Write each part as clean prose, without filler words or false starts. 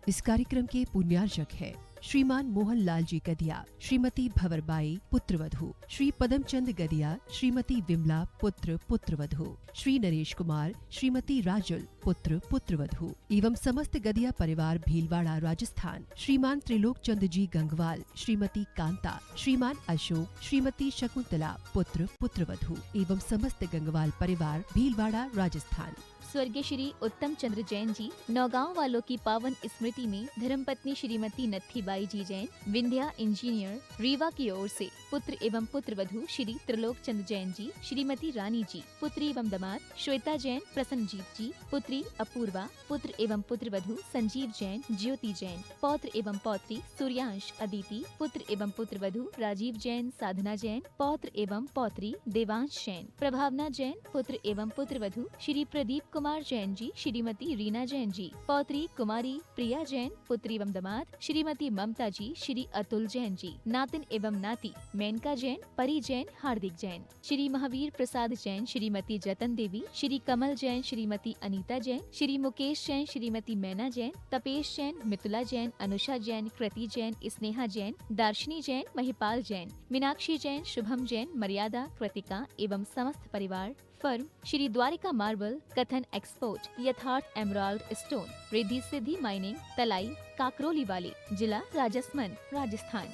इस कार्यक्रम के पुण्यार्चक है श्रीमान मोहन लाल जी गदिया, श्रीमती भंवरबाई पुत्रवधू, श्री पदमचंद गदिया, श्रीमती विमला पुत्र पुत्रवधू, श्री नरेश कुमार, श्रीमती राजुल पुत्र पुत्रवधू एवं समस्त गदिया परिवार भीलवाड़ा राजस्थान, श्रीमान त्रिलोक चंद जी गंगवाल, श्रीमती कांता, श्रीमान अशोक, श्रीमती शकुंतला पुत्र पुत्रवधू एवं समस्त गंगवाल परिवार भीलवाड़ा राजस्थान। स्वर्गीय श्री उत्तम चंद्र जैन जी नौगांव वालों की पावन स्मृति में धर्मपत्नी श्रीमती नत्थीबाई जी जैन, विंध्या इंजीनियर रीवा की ओर से पुत्र एवं पुत्रवधू श्री त्रिलोक चंद जैन जी, श्रीमती रानी जी, पुत्री एवं दामाद श्वेता जैन, प्रसन्नजीत जी, पुत्री अपूर्वा, पुत्र एवं पुत्रवधू संजीव जैन, ज्योति जैन, पौत्र एवं पौत्री सूर्यांश अदिति, पुत्र एवं पुत्रवधू राजीव जैन, साधना जैन, पौत्र एवं पौत्री देवांश जैन, प्रभावना जैन, पुत्र एवं पुत्रवधू श्री प्रदीप कुमार जैन जी, श्रीमती रीना जैन जी, पौत्री कुमारी प्रिया जैन, पुत्री एवं दामाद श्रीमती ममता जी, श्री अतुल जैन जी, नातिन एवं नाती मेनका जैन, परी जैन, हार्दिक जैन, श्री महावीर प्रसाद जैन, श्रीमती जतन देवी, श्री कमल जैन, श्रीमती अनीता जैन, श्री मुकेश जैन, श्रीमती मैना जैन, तपेश जैन, मितुला जैन, अनुषा जैन, कृति जैन, स्नेहा जैन, दार्शनी जैन, महिपाल जैन, मीनाक्षी जैन, शुभम जैन, मर्यादा, कृतिका एवं समस्त परिवार। फर्म श्री द्वारिका मार्बल, कथन एक्सपोर्ट, यथार्थ emerald stone, Riddhi Siddhi mining, तलाई काकरोली वाली, जिला राजसमंद, राजस्थान।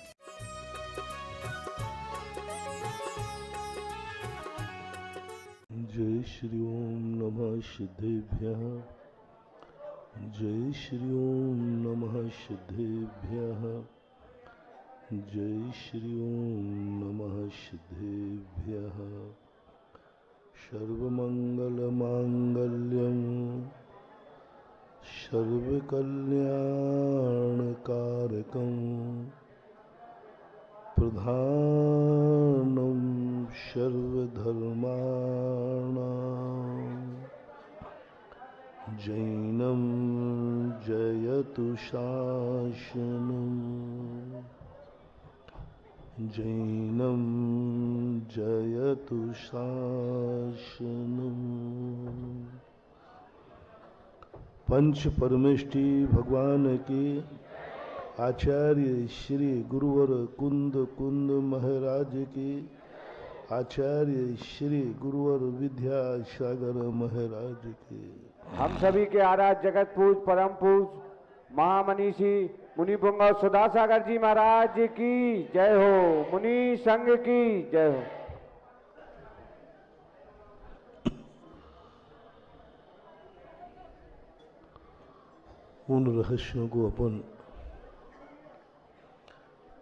जय श्री ओम नमः सिद्धेभ्यः, जय श्री ओम नमः सिद्धेभ्यः, जय श्री ओम नमः सिद्धेभ्यः। सर्वमंगलमांगल्यं सर्वकल्याणकारकं प्रधानं सर्वधर्माणां जैनं जयतु शासनं, जैनं जयतु शासनम्। पंच परमेष्टि भगवान की, आचार्य श्री गुरुवर कुंद कुंद महाराज की, आचार्य श्री गुरुवर विद्यासागर महाराज की। हम सभी के आराध्य जगत पूज परम पूज महामनीषी मुनि पुंगव सुधासागर जी महाराज की जय हो, मुनि संघ की जय हो। उन रहस्यों को अपन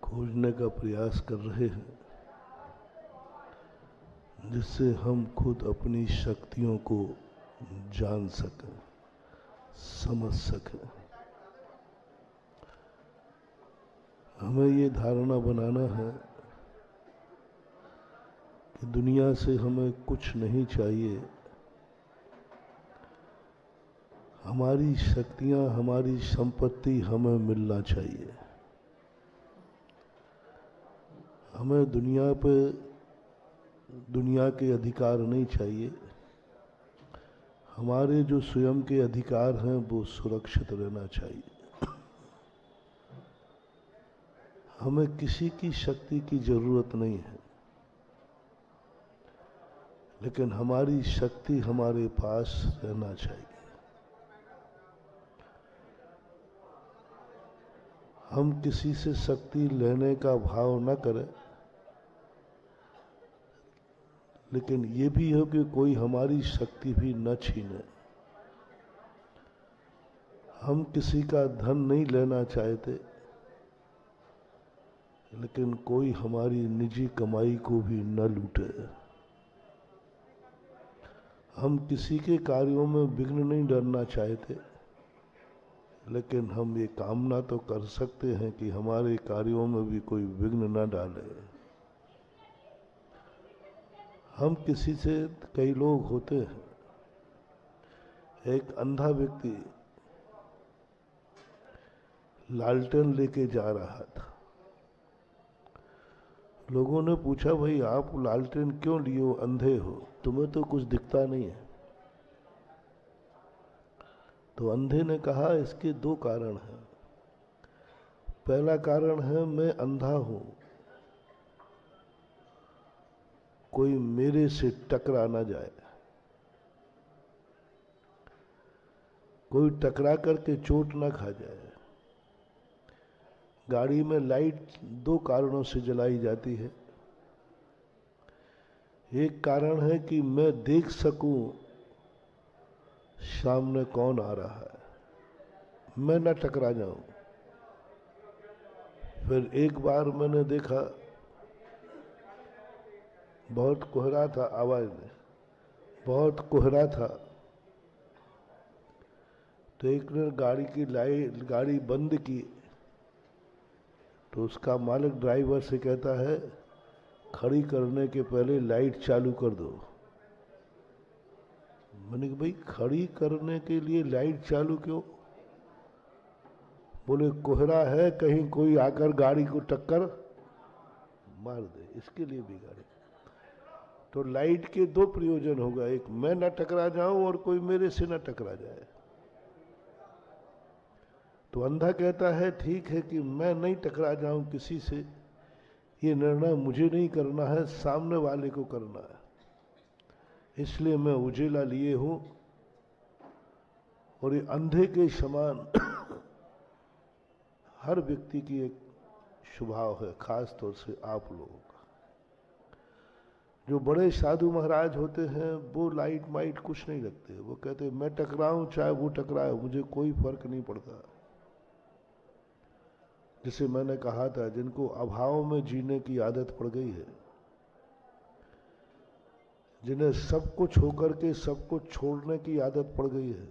खोजने का प्रयास कर रहे हैं जिससे हम खुद अपनी शक्तियों को जान सकें, समझ सकें। हमें ये धारणा बनाना है कि दुनिया से हमें कुछ नहीं चाहिए, हमारी शक्तियां, हमारी संपत्ति हमें मिलना चाहिए। हमें दुनिया पे दुनिया के अधिकार नहीं चाहिए, हमारे जो स्वयं के अधिकार हैं वो सुरक्षित रहना चाहिए। हमें किसी की शक्ति की जरूरत नहीं है, लेकिन हमारी शक्ति हमारे पास रहना चाहिए। हम किसी से शक्ति लेने का भाव न करें, लेकिन ये भी हो कि कोई हमारी शक्ति भी न छीने। हम किसी का धन नहीं लेना चाहते, लेकिन कोई हमारी निजी कमाई को भी न लूटे। हम किसी के कार्यों में विघ्न नहीं डालना चाहते, लेकिन हम ये कामना तो कर सकते हैं कि हमारे कार्यों में भी कोई विघ्न न डाले। हम किसी से, कई लोग होते हैं, एक अंधा व्यक्ति लालटेन लेके जा रहा था। लोगों ने पूछा, भाई आप लालटेन क्यों लिए, अंधे हो, तुम्हें तो कुछ दिखता नहीं है। तो अंधे ने कहा, इसके दो कारण हैं। पहला कारण है मैं अंधा हूं, कोई मेरे से टकरा ना जाए, कोई टकरा करके चोट ना खा जाए। गाड़ी में लाइट दो कारणों से जलाई जाती है। एक कारण है कि मैं देख सकूं सामने कौन आ रहा है, मैं ना टकरा जाऊं। फिर एक बार मैंने देखा, बहुत कोहरा था, आवाज में बहुत कोहरा था, तो एक ने गाड़ी बंद की, तो उसका मालिक ड्राइवर से कहता है खड़ी करने के पहले लाइट चालू कर दो। मैंने कहा भाई खड़ी करने के लिए लाइट चालू क्यों? बोले कोहरा है, कहीं कोई आकर गाड़ी को टक्कर मार दे, इसके लिए भी गाड़ी। तो लाइट के दो प्रयोजन होगा, एक मैं ना टकरा जाऊं और कोई मेरे से ना टकरा जाए। तो अंधा कहता है ठीक है कि मैं नहीं टकरा जाऊं किसी से, ये निर्णय मुझे नहीं करना है, सामने वाले को करना है, इसलिए मैं उजेला लिए हूं। और ये अंधे के समान हर व्यक्ति की एक स्वभाव है, खास तौर से आप लोगों का। जो बड़े साधु महाराज होते हैं वो लाइट माइट कुछ नहीं रखते, वो कहते हैं मैं टकराऊं चाहे वो टकराए, मुझे कोई फर्क नहीं पड़ता। जिसे मैंने कहा था, जिनको अभाव में जीने की आदत पड़ गई है, जिन्हें सब कुछ होकर के सब कुछ छोड़ने की आदत पड़ गई है,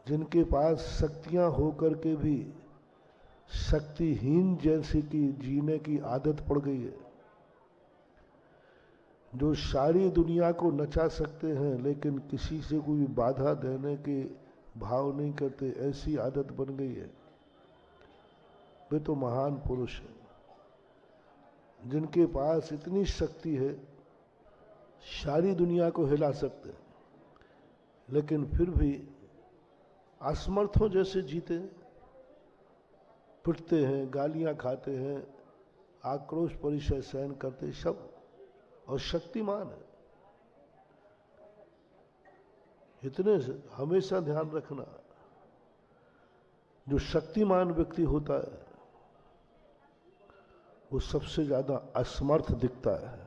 जिनके पास शक्तियां होकर के भी शक्तिहीन जैसी की जीने की आदत पड़ गई है, जो सारी दुनिया को नचा सकते हैं लेकिन किसी से कोई बाधा देने के भाव नहीं करते, ऐसी आदत बन गई है, वे तो महान पुरुष हैं। जिनके पास इतनी शक्ति है, सारी दुनिया को हिला सकते हैं, लेकिन फिर भी असमर्थों जैसे जीते हैं, पिटते हैं, गालियां खाते हैं, आक्रोश परिचय सहन करते सब, और शक्तिमान है। इतने से हमेशा ध्यान रखना, जो शक्तिमान व्यक्ति होता है वो सबसे ज्यादा असमर्थ दिखता है।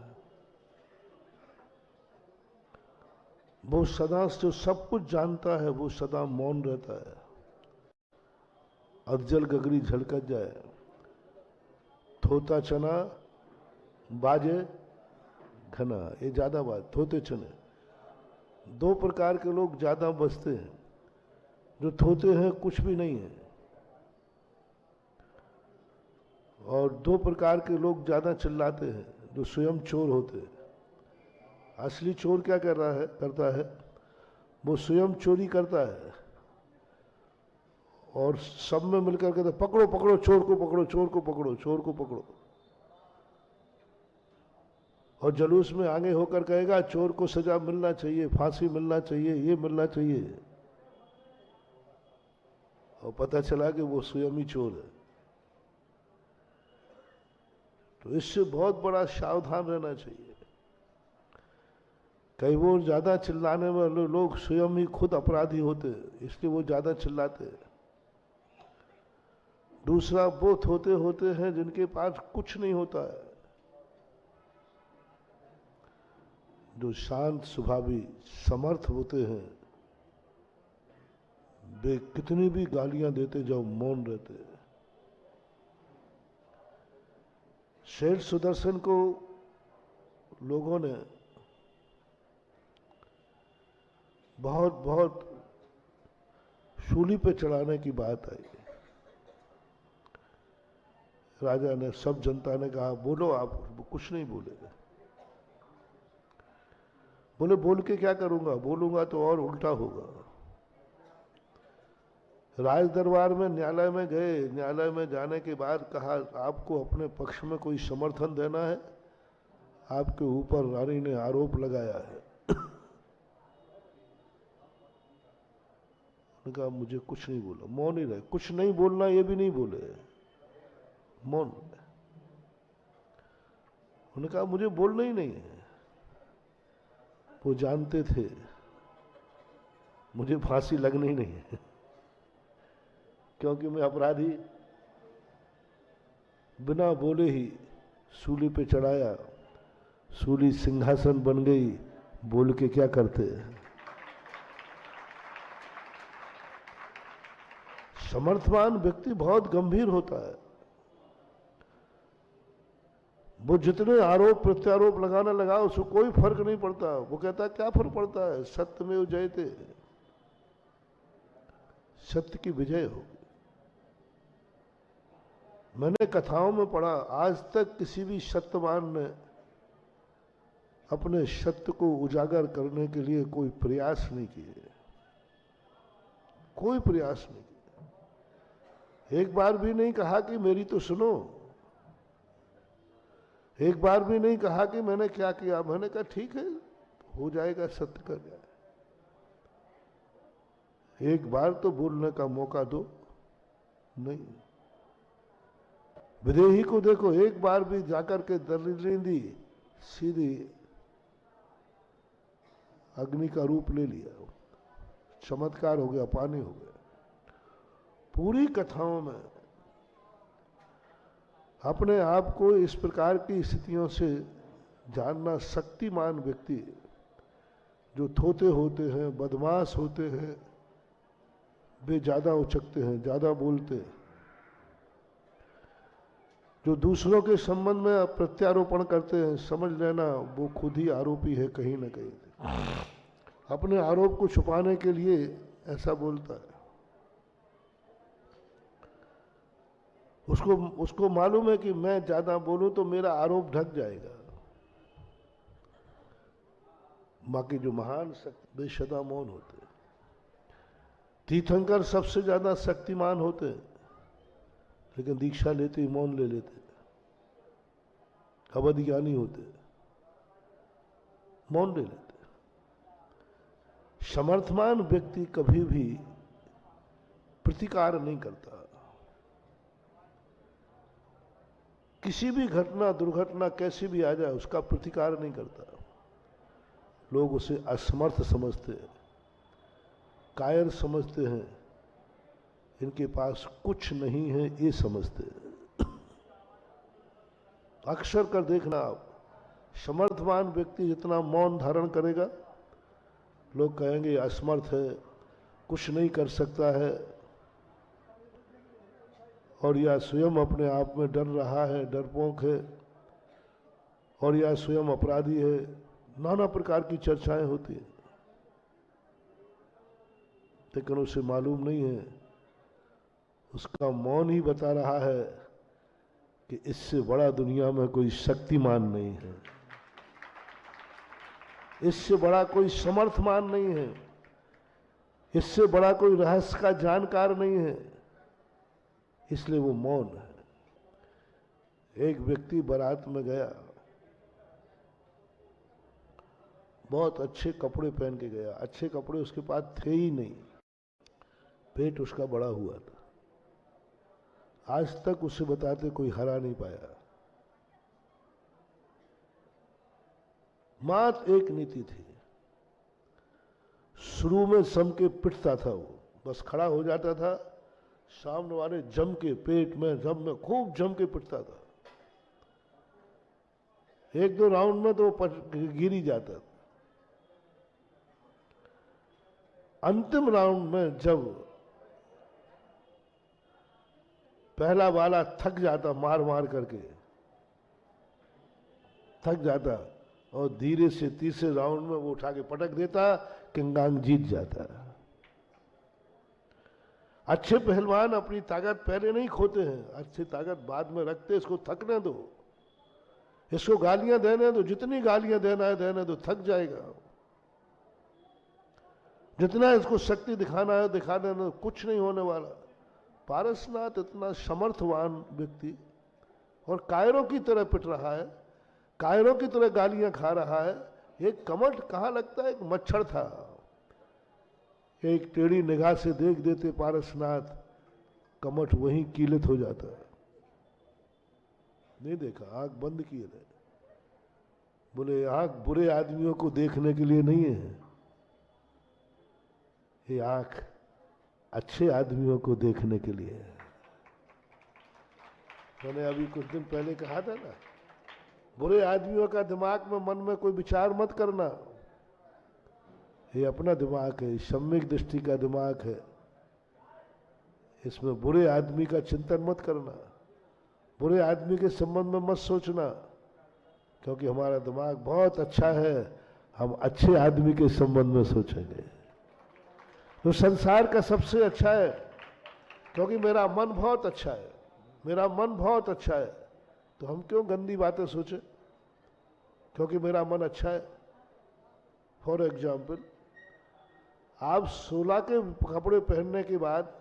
वो सदा जो सब कुछ जानता है वो सदा मौन रहता है। अधजल गगरी झलकत जाए, थोता चना बाजे घना, ये ज्यादा बात, थोते चने। दो प्रकार के लोग ज्यादा बसते हैं, जो थोते हैं कुछ भी नहीं है, और दो प्रकार के लोग ज्यादा चिल्लाते हैं, जो स्वयं चोर होते हैं। असली चोर क्या करता है, वो स्वयं चोरी करता है और सब में मिलकर कहता पकड़ो पकड़ो चोर को, पकड़ो चोर को, पकड़ो चोर को, पकड़ो। और जुलूस में आगे होकर कहेगा चोर को सजा मिलना चाहिए, फांसी मिलना चाहिए, ये मिलना चाहिए, और पता चला कि वो स्वयं ही चोर है। तो इससे बहुत बड़ा सावधान रहना चाहिए। कई वो ज्यादा चिल्लाने वाले लोग स्वयं ही खुद अपराधी होते हैं, इसलिए वो ज्यादा चिल्लाते हैं। दूसरा वो होते हैं जिनके पास कुछ नहीं होता है, जो शांत स्वभावी समर्थ होते हैं, वे कितनी भी गालियां देते जाओ मौन रहते हैं। शेर सुदर्शन को लोगों ने बहुत बहुत सूली पे चढ़ाने की बात आई। राजा ने, सब जनता ने कहा बोलो आप, वो कुछ नहीं बोले। बोले बोल के क्या करूंगा, बोलूंगा तो और उल्टा होगा। राज दरबार में न्यायालय में गए, न्यायालय में जाने के बाद कहा आपको अपने पक्ष में कोई समर्थन देना है, आपके ऊपर रानी ने आरोप लगाया है। उन्होंने कहा मुझे कुछ नहीं बोला, मौन ही रहे। कुछ नहीं बोलना ये भी नहीं बोले, मौन। उन्होंने कहा मुझे बोलना ही नहीं है। वो जानते थे मुझे फांसी लगनी ही नहीं है, क्योंकि मैं अपराधी। बिना बोले ही सूली पे चढ़ाया, सूली सिंहासन बन गई, बोल के क्या करते। समर्थवान व्यक्ति बहुत गंभीर होता है। वो जितने आरोप प्रत्यारोप लगाना लगा उसको कोई फर्क नहीं पड़ता। वो कहता है क्या फर्क पड़ता है, सत्यमेव जयते, सत्य की विजय होगी। मैंने कथाओं में पढ़ा, आज तक किसी भी सत्यवान ने अपने सत्य को उजागर करने के लिए कोई प्रयास नहीं किए, कोई प्रयास नहीं किया। एक बार भी नहीं कहा कि मेरी तो सुनो, एक बार भी नहीं कहा कि मैंने क्या किया। मैंने कहा ठीक है, हो जाएगा, सत्य कर जाए। एक बार तो बोलने का मौका दो। नहीं, विदेही को देखो, एक बार भी जाकर के दरिंदी सीधी अग्नि का रूप ले लिया, चमत्कार हो गया, पानी हो गया। पूरी कथाओं में अपने आप को इस प्रकार की स्थितियों से जानना, शक्तिमान व्यक्ति जो थोते होते हैं, बदमाश होते हैं, वे ज्यादा उचकते हैं, ज्यादा बोलते हैं। जो दूसरों के संबंध में प्रत्यारोपण करते हैं, समझ लेना वो खुद ही आरोपी है कहीं ना कहीं। अपने आरोप को छुपाने के लिए ऐसा बोलता है। उसको मालूम है कि मैं ज्यादा बोलूं तो मेरा आरोप ढक जाएगा। बाकी जो महान शक्ति, वे सदा मौन होते हैं। तीर्थंकर सबसे ज्यादा शक्तिमान होते हैं, लेकिन दीक्षा लेते ही मौन ले लेते। अवध ज्ञानी होते, मौन ले लेते। समर्थमान व्यक्ति कभी भी प्रतिकार नहीं करता। किसी भी घटना, दुर्घटना कैसी भी आ जाए, उसका प्रतिकार नहीं करता। लोग उसे असमर्थ समझते हैं, कायर समझते हैं, इनके पास कुछ नहीं है ये समझते हैं। अक्सर कर देखना आप, समर्थवान व्यक्ति जितना मौन धारण करेगा, लोग कहेंगे असमर्थ है, कुछ नहीं कर सकता है, और या स्वयं अपने आप में डर रहा है, डरपोक है, और या स्वयं अपराधी है। नाना प्रकार की चर्चाएं होती हैं, लेकिन उसे मालूम नहीं है, उसका मौन ही बता रहा है कि इससे बड़ा दुनिया में कोई शक्तिमान नहीं है, इससे बड़ा कोई समर्थमान नहीं है, इससे बड़ा कोई रहस्य का जानकार नहीं है, इसलिए वो मौन है। एक व्यक्ति बारात में गया, बहुत अच्छे कपड़े पहन के गया। अच्छे कपड़े उसके पास थे ही नहीं, पेट उसका बड़ा हुआ था। आज तक उसे बताते कोई हरा नहीं पाया। मात्र एक नीति थी, शुरू में सम के पिटता था, वो बस खड़ा हो जाता था, सामने वाले जम के पेट में, जम में खूब जम के पिटता था। एक दो राउंड में तो गिर ही जाता था। अंतिम राउंड में जब पहला वाला थक जाता, मार मार करके थक जाता, और धीरे से तीसरे राउंड में वो उठा के पटक देता, किंगांग जीत जाता। अच्छे पहलवान अपनी ताकत पहले नहीं खोते हैं, अच्छी ताकत बाद में रखते। इसको थकने दो, इसको गालियां देने दो, जितनी गालियां देना है देने दो, थक जाएगा। जितना इसको शक्ति दिखाना है दिखा देना, कुछ नहीं होने वाला। पारसनाथ इतना समर्थवान व्यक्ति, और कायरों की तरह पिट रहा है, कायरों की तरह गालियां खा रहा है। एक कमठ कहाँ लगता है, एक मच्छर था, एक टेढ़ी निगाह से देख देते पारसनाथ, कमठ वहीं कीलित हो जाता है। नहीं देखा, आंख बंद किए रहे। बोले आंख बुरे आदमियों को देखने के लिए नहीं है, ये आंख अच्छे आदमियों को देखने के लिए है। मैंने अभी कुछ दिन पहले कहा था ना, बुरे आदमियों का दिमाग में मन में कोई विचार मत करना, ये अपना दिमाग है, सम्यक दृष्टि का दिमाग है, इसमें बुरे आदमी का चिंतन मत करना, बुरे आदमी के संबंध में मत सोचना, क्योंकि हमारा दिमाग बहुत अच्छा है, हम अच्छे आदमी के संबंध में सोचेंगे। तो संसार का सबसे अच्छा है, क्योंकि मेरा मन बहुत अच्छा है, मेरा मन बहुत अच्छा है, तो हम क्यों गंदी बातें सोचें, क्योंकि मेरा मन अच्छा है। फॉर एग्जाम्पल, आप 16 के कपड़े पहनने के बाद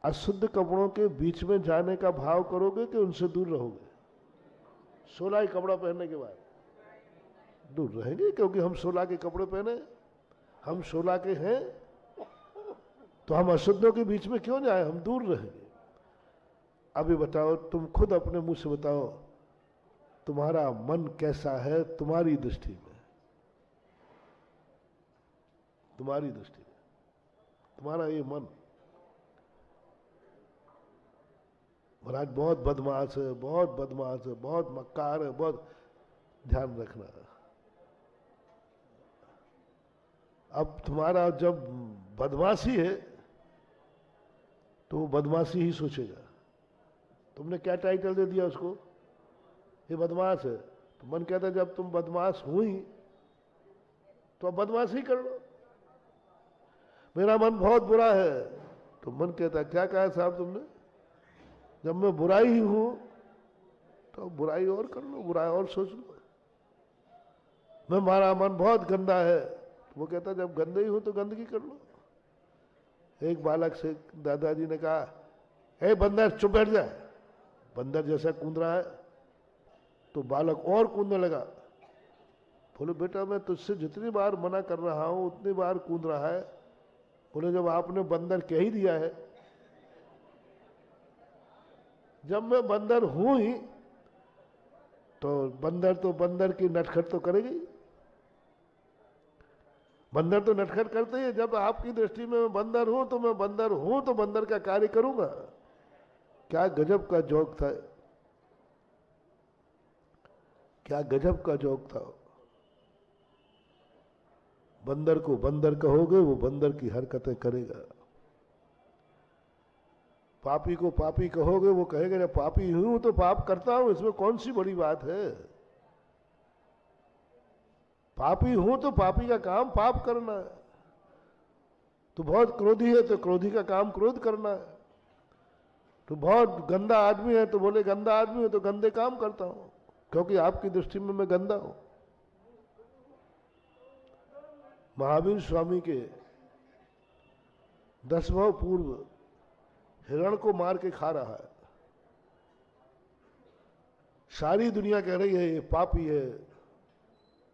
अशुद्ध कपड़ों के बीच में जाने का भाव करोगे कि उनसे दूर रहोगे? 16 ही कपड़ा पहनने के बाद दूर रहेंगे, क्योंकि हम 16 के कपड़े पहने, हम 16 के हैं, तो हम अशुद्धों के बीच में क्यों जाए, हम दूर रहेंगे। अभी बताओ, तुम खुद अपने मुंह से बताओ, तुम्हारा मन कैसा है तुम्हारी दृष्टि में, तुम्हारी दृष्टि में तुम्हारा ये मन। महाराज बहुत बदमाश है, बहुत बदमाश है, बहुत मक्कार है, बहुत ध्यान रखना। अब तुम्हारा जब बदमाशी है तो वो बदमाशी ही सोचेगा। तुमने क्या टाइटल दे दिया उसको, ये बदमाश है, तो मन कहता है जब तुम बदमाश हुई तो अब बदमाश ही कर लो। मेरा मन बहुत बुरा है, तो मन कहता है क्या कहा साहब तुमने, जब मैं बुराई ही हूं तो बुराई और कर लो, बुराई और सोच लो। मैं हमारा मन बहुत गंदा है, तो वो कहता जब गंदे ही हो तो गंदगी कर लो। एक बालक से दादाजी ने कहा, ए बंदर चुप बैठ जाए। बंदर जैसा कूद रहा है तो बालक और कूदने लगा। बोले बेटा मैं तुझसे जितनी बार मना कर रहा हूं उतनी बार कूद रहा है। बोले जब आपने बंदर कह ही दिया है, जब मैं बंदर हूं ही तो बंदर की नटखट तो करेगी। बंदर तो नटखट करते ही, जब आपकी दृष्टि में मैं बंदर हूं तो मैं बंदर हूं तो बंदर का कार्य करूंगा। क्या गजब का जोक था, क्या गजब का जोक था। बंदर को बंदर कहोगे वो बंदर की हरकतें करेगा, पापी को पापी कहोगे वो कहेगा जब पापी हूं तो पाप करता हूं, इसमें कौन सी बड़ी बात है। पापी हूं तो पापी का काम पाप करना है। तो बहुत क्रोधी है तो क्रोधी का काम क्रोध करना है। तो बहुत गंदा आदमी है तो बोले गंदा आदमी है तो गंदे काम करता हूं, क्योंकि आपकी दृष्टि में मैं गंदा हूं। महावीर स्वामी के 10 भाव पूर्व हिरण को मार के खा रहा है। सारी दुनिया कह रही है ये पापी है,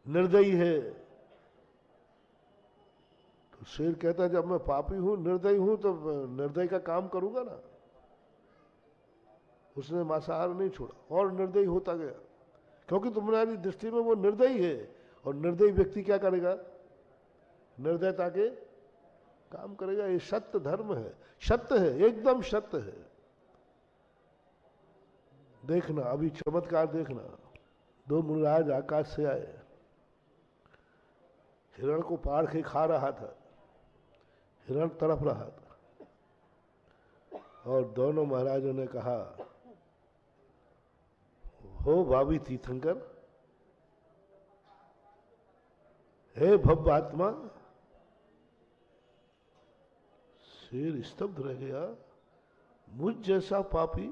निर्दयी है। तो शेर कहता है जब मैं पापी हूं, निर्दयी हूं तो निर्दयी का काम करूंगा ना। उसने मांसाहार नहीं छोड़ा और निर्दयी होता गया, क्योंकि तुम्हारी दृष्टि में वो निर्दयी है। और निर्दयी व्यक्ति क्या करेगा, निर्दयता के काम करेगा। ये सत्य धर्म है, सत्य है, एकदम सत्य है। देखना अभी चमत्कार देखना, 2 मुनिराज आकाश से आए, हिरण को पाड़ के खा रहा था, हिरण तड़प रहा था। और दोनों महाराजों ने कहा, हो भावी तीर्थंकर, हे भव्य आत्मा। शेर स्तब्ध रह गया, मुझ जैसा पापी,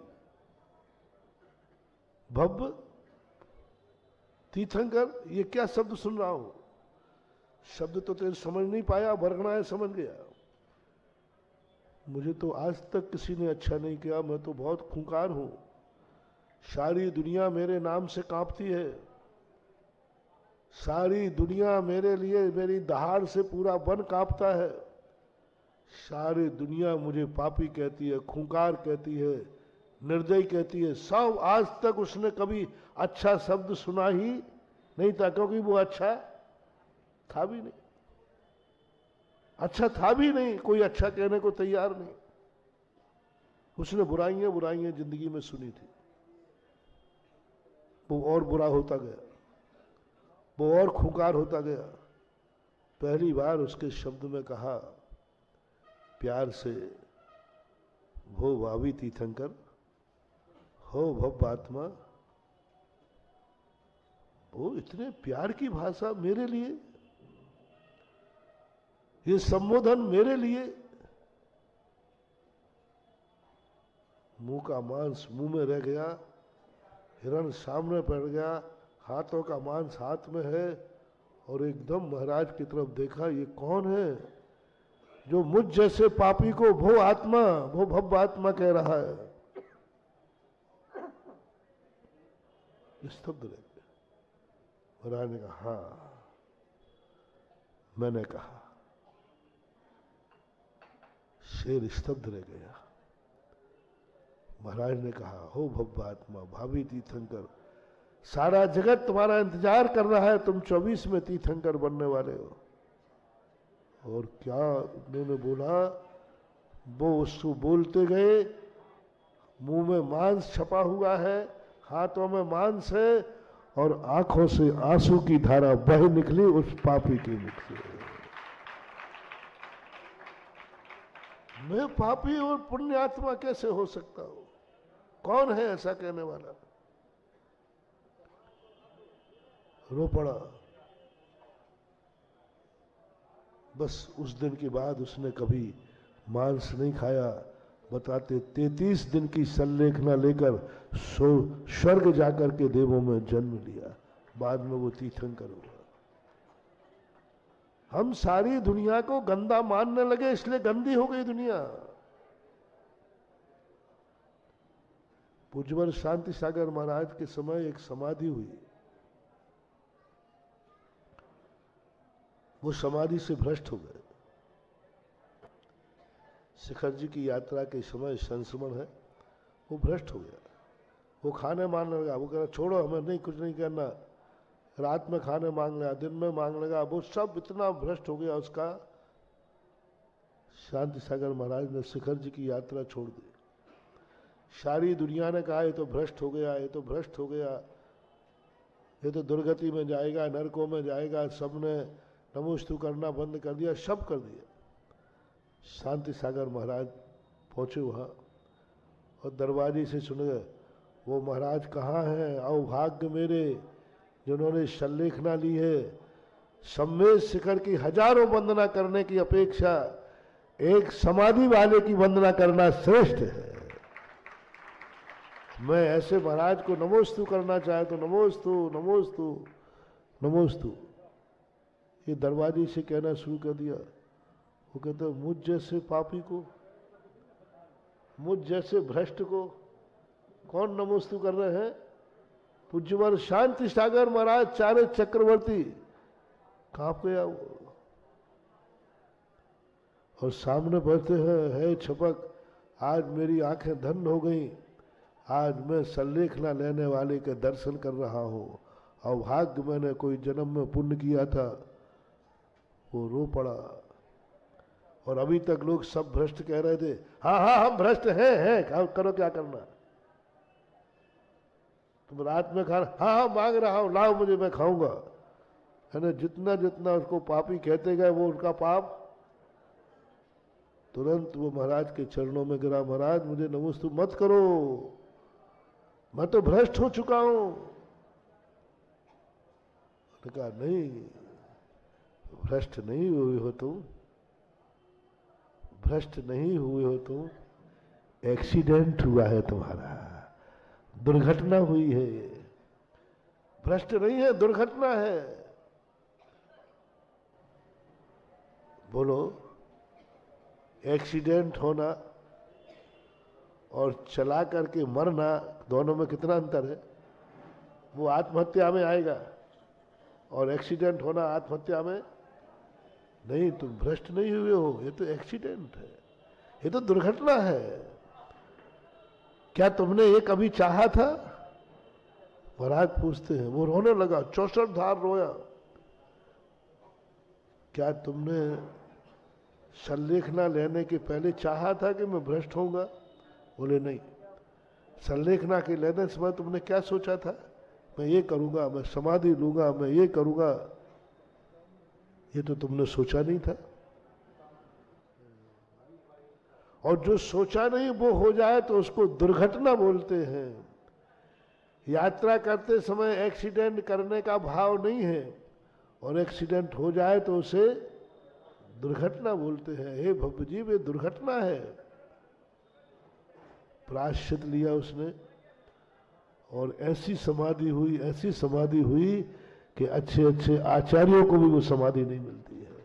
भव्य तीर्थंकर, ये क्या शब्द सुन रहा हूं। शब्द तो तेरे समझ नहीं पाया, बरगना है समझ गया। मुझे तो आज तक किसी ने अच्छा नहीं किया, मैं तो बहुत खूंखार हूं। सारी दुनिया मेरे नाम से कांपती है, सारी दुनिया मेरे लिए, मेरी दहाड़ से पूरा वन कांपता है। सारी दुनिया मुझे पापी कहती है, खूंखार कहती है, निर्दयी कहती है। सब आज तक उसने कभी अच्छा शब्द सुना ही नहीं था, क्योंकि वो अच्छा था भी नहीं, अच्छा था भी नहीं, कोई अच्छा कहने को तैयार नहीं। उसने बुराइयां बुराइयां जिंदगी में सुनी थी। वो और बुरा होता गया, वो और खूंखार होता गया। पहली बार उसके शब्द में कहा प्यार से, वो भावी तीर्थंकर हो भव आत्मा। वो इतने प्यार की भाषा मेरे लिए, ये संबोधन मेरे लिए। मुंह का मांस मुंह में रह गया, हिरण सामने पड़ गया, हाथों का मांस हाथ में है, और एकदम महाराज की तरफ देखा, ये कौन है जो मुझ जैसे पापी को भो आत्मा, भो भव आत्मा कह रहा है। स्तब्ध रह गए। महाराज ने कहा हाँ मैंने कहा। शेर स्तब्ध रह गया। महाराज ने कहा हो भव्यात्मा भावी तीर्थंकर, सारा जगत तुम्हारा इंतजार कर रहा है, तुम 24 में तीर्थंकर बनने वाले हो। और क्या उन्होंने बोला, वो उसको बोलते गए, मुंह में मांस छपा हुआ है, हाथों में मांस है, और आंखों से आंसू की धारा बह निकली उस पापी के मुख से। मैं पापी और पुण्यात्मा कैसे हो सकता हूं? कौन है ऐसा कहने वाला? रो पड़ा। बस उस दिन के बाद उसने कभी मांस नहीं खाया। बताते 33 दिन की संलेखना लेकर स्वर्ग जाकर के देवों में जन्म लिया। बाद में वो तीर्थंकर हुआ। हम सारी दुनिया को गंदा मानने लगे, इसलिए गंदी हो गई दुनिया। पूज्यवर शांति सागर महाराज के समय एक समाधि हुई। वो समाधि से भ्रष्ट हो गए। शिखर जी की यात्रा के समय संस्मरण है, वो भ्रष्ट हो गया। वो खाने मांगने लगा। वो कह रहा छोड़ो, हमें नहीं, कुछ नहीं करना। रात में खाने मांग लगा, दिन में मांग लगा। वो सब इतना भ्रष्ट हो गया उसका। शांति सागर महाराज ने शिखर जी की यात्रा छोड़ दी। सारी दुनिया ने कहा ये तो भ्रष्ट हो गया, ये तो भ्रष्ट हो गया, ये तो दुर्गति में जाएगा, नरकों में जाएगा। सबने नमोस्तु करना बंद कर दिया, सब कर दिया। शांति सागर महाराज पहुंचे वहां और दरवाजे से सुन गए, वो महाराज कहाँ हैं? अभाग्य मेरे जिन्होंने संलेखना ली है। सम्मेद शिखर की हजारों वंदना करने की अपेक्षा एक समाधि वाले की वंदना करना श्रेष्ठ है। मैं ऐसे महाराज को नमोस्तु करना चाहे तो नमोस्तु नमोस्तु नमोस्तु। ये दरवाजे से कहना शुरू कर दिया। वो कहते मुझ जैसे पापी को, मुझ जैसे भ्रष्ट को कौन नमोस्तु कर रहे हैं? पूज्यवर शांति सागर महाराज चारे चक्रवर्ती कांप गया वो। और सामने बैठते हैं, है छपक, आज मेरी आंखें धन्य हो गई। आज मैं संलेखना लेने वाले के दर्शन कर रहा हूं। अभाग्य मैंने कोई जन्म में पुण्य किया था। वो रो पड़ा। और अभी तक लोग सब भ्रष्ट कह रहे थे, हाँ हाँ हम भ्रष्ट हैं, करो क्या करना। तुम रात में खाना, हाँ हाँ मांग रहा हूं, लाओ मुझे, मैं खाऊंगा। है ना? जितना जितना उसको पापी कहते गए वो उनका पाप। तुरंत वो महाराज के चरणों में गिरा, महाराज मुझे नमोस्तु मत करो, मैं तो भ्रष्ट हो चुका हूं। कहा नहीं, भ्रष्ट नहीं हुए हो तुम, भ्रष्ट नहीं हुए हो तुम, एक्सीडेंट हुआ है तुम्हारा, दुर्घटना हुई है। भ्रष्ट नहीं है, दुर्घटना है। बोलो, एक्सीडेंट होना और चला करके मरना, दोनों में कितना अंतर है? वो आत्महत्या में आएगा और एक्सीडेंट होना आत्महत्या में नहीं, तुम भ्रष्ट नहीं हुए हो, ये तो एक्सीडेंट है, ये तो दुर्घटना है। क्या तुमने ये कभी चाहा था? महाराज पूछते हैं। वो रोने लगा, 64 धार रोया। क्या तुमने संलेखना लेने के पहले चाहा था कि मैं भ्रष्ट होऊंगा? बोले नहीं। संलेखना के लेने समय तुमने क्या सोचा था? मैं ये करूंगा, मैं समाधि लूंगा, मैं ये करूंगा। ये तो तुमने सोचा नहीं था। और जो सोचा नहीं वो हो जाए तो उसको दुर्घटना बोलते हैं। यात्रा करते समय एक्सीडेंट करने का भाव नहीं है, और एक्सीडेंट हो जाए तो उसे दुर्घटना बोलते हैं। हे भव्य जी, ये दुर्घटना है। प्रायश्चित लिया उसने, और ऐसी समाधि हुई, ऐसी समाधि हुई कि अच्छे अच्छे आचार्यों को भी वो समाधि नहीं मिलती है।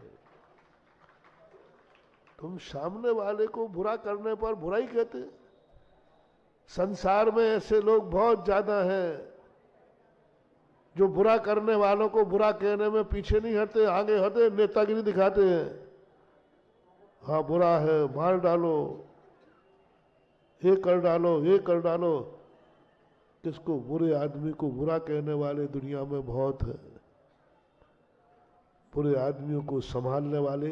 तुम सामने वाले को बुरा करने पर बुराई कहते। संसार में ऐसे लोग बहुत ज्यादा हैं जो बुरा करने वालों को बुरा कहने में पीछे नहीं हटते, आगे हटते, नेतागिरी दिखाते हैं। हाँ बुरा है, मार डालो, ये कर डालो, ये कर डालो। किसको? बुरे आदमी को बुरा कहने वाले दुनिया में बहुत है। बुरे आदमियों को संभालने वाले,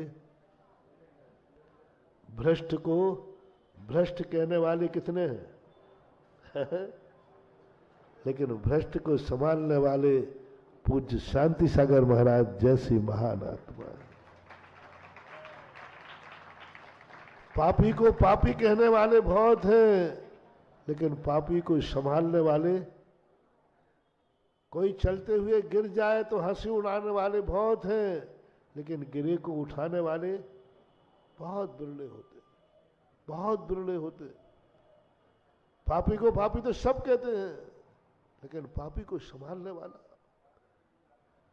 भ्रष्ट को भ्रष्ट कहने वाले कितने हैं? लेकिन भ्रष्ट को संभालने वाले पूज्य शांति सागर महाराज जैसी महान आत्मा। पापी को पापी कहने वाले बहुत हैं, लेकिन पापी को संभालने वाले, कोई चलते हुए गिर जाए तो हंसी उड़ाने वाले बहुत हैं, लेकिन गिरे को उठाने वाले बहुत बिरले होते, बहुत बिरले होते। पापी को पापी तो सब कहते हैं, लेकिन पापी को संभालने वाला,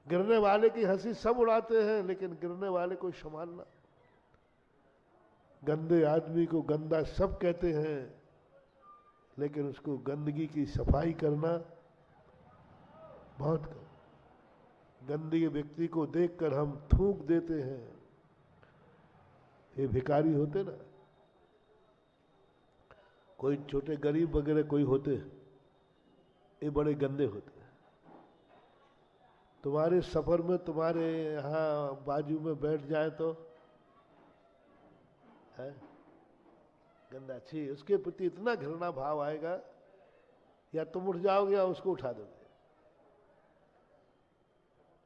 गिरने वाले की हंसी सब उड़ाते हैं, लेकिन गिरने वाले को संभालना। गंदे आदमी को गंदा सब कहते हैं, लेकिन उसको गंदगी की सफाई करना बहुत कम। गंदगी व्यक्ति को देखकर हम थूक देते हैं। ये भिखारी होते ना, कोई छोटे गरीब वगैरह कोई होते, ये बड़े गंदे होते। तुम्हारे सफर में तुम्हारे यहाँ बाजू में बैठ जाए तो है गंदा, छी, उसके प्रति इतना घृणा भाव आएगा, या तुम उठ जाओगे या उसको उठा दोगे।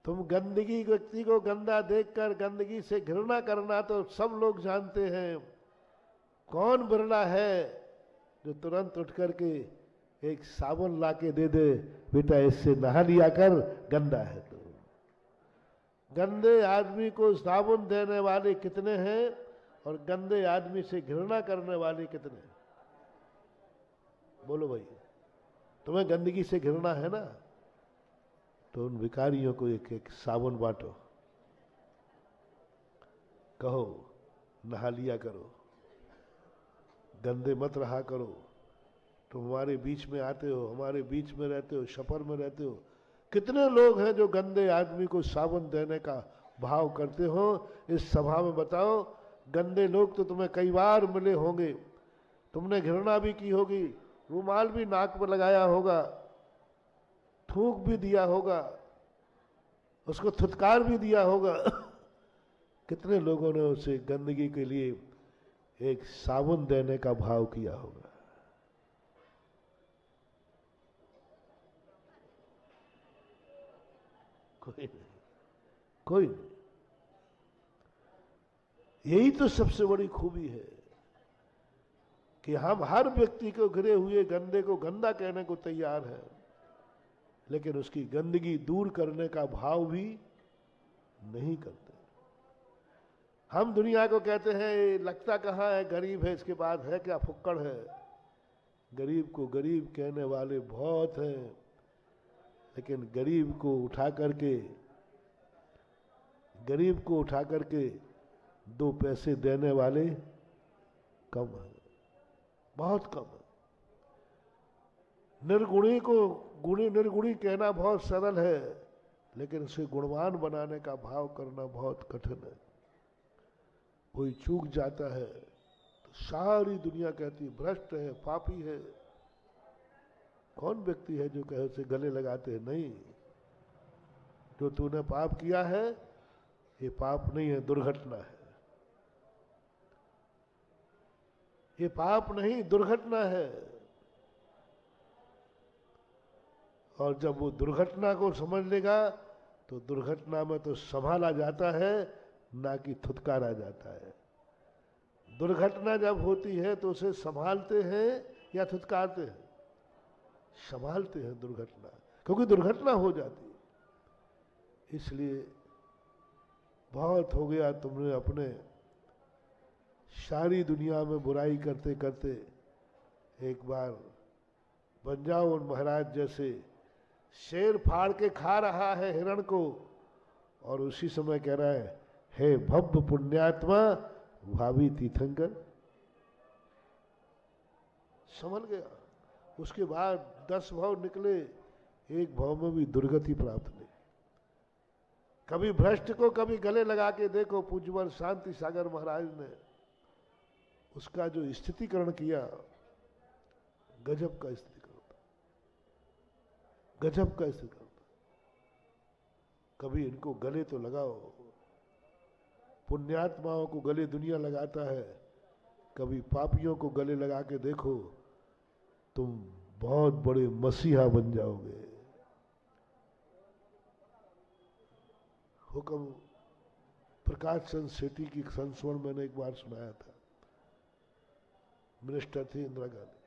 तुम गंदगी व्यक्ति को गंदा देखकर गंदगी से घृणा करना तो सब लोग जानते हैं। कौन बिरला है जो तुरंत उठ करके एक साबुन लाके दे दे, बेटा इससे नहा लिया कर, गंदा है तो। गंदे आदमी को साबुन देने वाले कितने हैं, और गंदे आदमी से घृणा करने वाले कितने हैं? बोलो भाई, तुम्हें गंदगी से घृणा है ना, तो उन भिखारियों को एक एक साबुन बांटो, कहो नहा लिया करो, गंदे मत रहा करो। तुम हमारे बीच में आते हो, हमारे बीच में रहते हो, सफर में रहते हो। कितने लोग हैं जो गंदे आदमी को साबुन देने का भाव करते हो? इस सभा में बताओ। गंदे लोग तो तुम्हें कई बार मिले होंगे, तुमने घृणा भी की होगी, रुमाल भी नाक पर लगाया होगा, थूक भी दिया होगा, उसको थुतकार भी दिया होगा। कितने लोगों ने उसे गंदगी के लिए एक साबुन देने का भाव किया होगा? कोई नहीं, कोई नहीं। यही तो सबसे बड़ी खूबी है कि हम हर व्यक्ति को घिरे हुए गंदे को गंदा कहने को तैयार है, लेकिन उसकी गंदगी दूर करने का भाव भी नहीं करते। हम दुनिया को कहते हैं लगता कहाँ है, गरीब है, इसके बाद है क्या, फुक्कड़ है। गरीब को गरीब कहने वाले बहुत हैं, लेकिन गरीब को उठा करके 2 पैसे देने वाले कम है, बहुत कम है। निर्गुणी को गुणी निर्गुणी कहना बहुत सरल है, लेकिन उसे गुणवान बनाने का भाव करना बहुत कठिन है। कोई चूक जाता है तो सारी दुनिया कहती है भ्रष्ट है, पापी है। कौन व्यक्ति है जो कहे उसे गले लगाते हैं? नहीं, जो तूने पाप किया है ये पाप नहीं है, दुर्घटना है। ये पाप नहीं, दुर्घटना है। और जब वो दुर्घटना को समझ लेगा तो दुर्घटना में तो संभाला जाता है, ना कि थुतकारा जाता है। दुर्घटना जब होती है तो उसे संभालते हैं या थुतकारते हैं? संभालते हैं दुर्घटना, क्योंकि दुर्घटना हो जाती है। इसलिए बहुत हो गया तुमने अपने सारी दुनिया में बुराई करते करते, एक बार बन जाओ उन महाराज जैसे। शेर फाड़ के खा रहा है हिरण को और उसी समय कह रहा है, हे भव्य पुण्यात्मा भावी तीर्थंकर। समझ गया। उसके बाद 10 भाव निकले, एक भाव में भी दुर्गति प्राप्त नहीं। कभी भ्रष्ट को कभी गले लगा के देखो। पूज्यवर शांति सागर महाराज ने उसका जो स्थितिकरण किया, गजब का स्थितिकरण था, गजब का स्थितिकरण था। कभी इनको गले तो लगाओ। पुण्यात्माओं को गले दुनिया लगाता है, कभी पापियों को गले लगा के देखो, तुम बहुत बड़े मसीहा बन जाओगे। हुक्म प्रकाश चंद्र सेठी की संस्मरण मैंने एक बार सुनाया था। मिनिस्टर थे इंदिरा गांधी,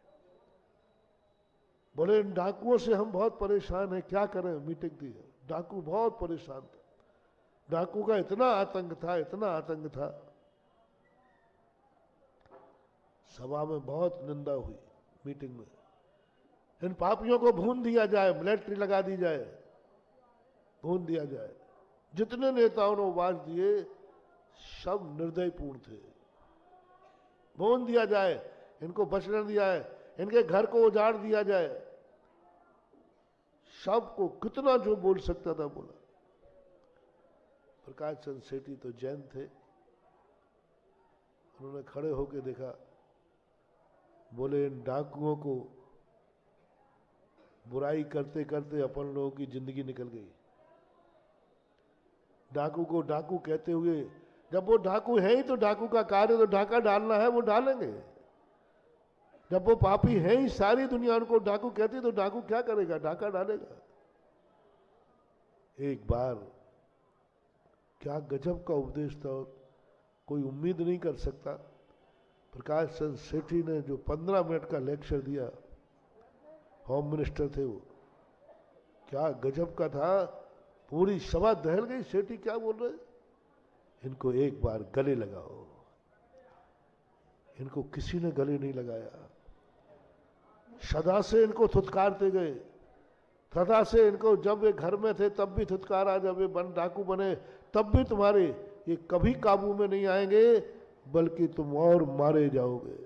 बोले इन डाकुओं से हम बहुत परेशान हैं, क्या करें। मीटिंग थी, डाकू बहुत परेशान था। डाकू का इतना आतंक था, इतना आतंक था, सभा में बहुत निंदा हुई। मीटिंग में इन पापियों को भून दिया जाए, मिलिट्री लगा दी जाए, भून दिया जाए। जितने नेताओं ने आवाज दिए सब निर्दयपूर्ण थे। भून दिया जाए, इनको बचने दिया है, इनके घर को उजाड़ दिया जाए। सबको कितना जो बोल सकता था बोला। प्रकाश चंद्र सेठी तो जैन थे, उन्होंने खड़े होकर देखा, बोले इन डाकुओं को बुराई करते करते अपन लोगों की जिंदगी निकल गई। डाकू को डाकू कहते हुए, जब वो डाकू है ही तो डाकू का कार्य तो डाका डालना है, वो डालेंगे। जब वो पापी है ही, सारी दुनिया उनको डाकू कहती, तो डाकू क्या करेगा? डाका डालेगा। एक बार क्या गजब का उपदेश था, कोई उम्मीद नहीं कर सकता। प्रकाश चंद्र सेठी ने जो 15 मिनट का लेक्चर दिया, होम मिनिस्टर थे वो, क्या गजब का था। पूरी सभा दहल गई। सेठी क्या बोल रहे, इनको एक बार गले लगाओ। इनको किसी ने गले नहीं लगाया। सदा से इनको थुतकारते गए, सदा से इनको, जब वे घर में थे तब भी थुतकारा, जब वे डाकू बने तब भी तुम्हारे ये कभी काबू में नहीं आएंगे, बल्कि तुम और मारे जाओगे।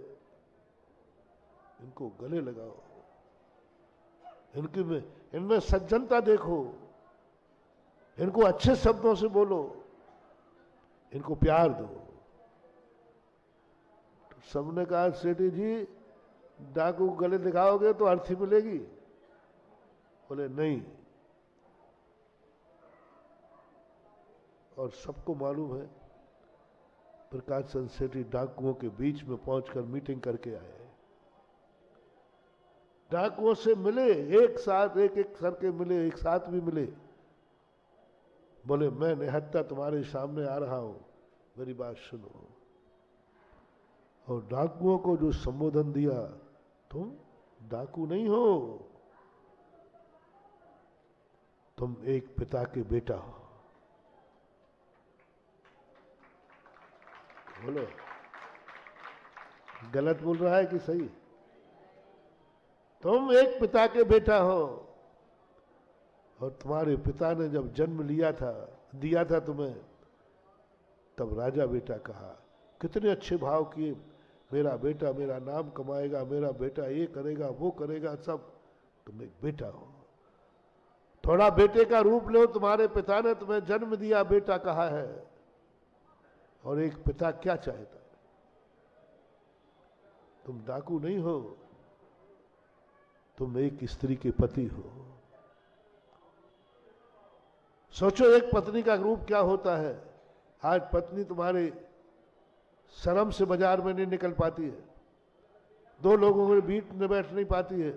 इनको गले लगाओ, इनमें सज्जनता देखो, इनको अच्छे शब्दों से बोलो, इनको प्यार दो। तो सबने कहा, सेठी जी डाकू गले दिखाओगे तो अर्थी मिलेगी? बोले नहीं। और सबको मालूम है प्रकाश चंद्र सेठी डाकुओं के बीच में पहुंचकर मीटिंग करके आए। डाकुओं से मिले, एक साथ एक एक करके मिले, एक साथ भी मिले। बोले मैं निहत्था तुम्हारे सामने आ रहा हूं, मेरी बात सुनो। और डाकुओं को जो संबोधन दिया, तुम डाकू नहीं हो, तुम एक पिता के बेटा हो। बोलो गलत बोल रहा है कि सही? तुम एक पिता के बेटा हो, और तुम्हारे पिता ने जब जन्म दिया था तुम्हें, तब राजा बेटा कहा। कितने अच्छे भाव किए, मेरा बेटा मेरा नाम कमाएगा, मेरा बेटा ये करेगा वो करेगा, सब। तुम एक बेटा हो, थोड़ा बेटे का रूप लो। तुम्हारे पिता ने तुम्हें जन्म दिया, बेटा कहा है। और एक पिता क्या चाहता है? तुम डाकू नहीं हो, तुम एक स्त्री के पति हो। सोचो एक पत्नी का रूप क्या होता है। आज पत्नी तुम्हारे शर्म से बाजार में नहीं निकल पाती है, दो लोगों के बीच में बैठ नहीं पाती है,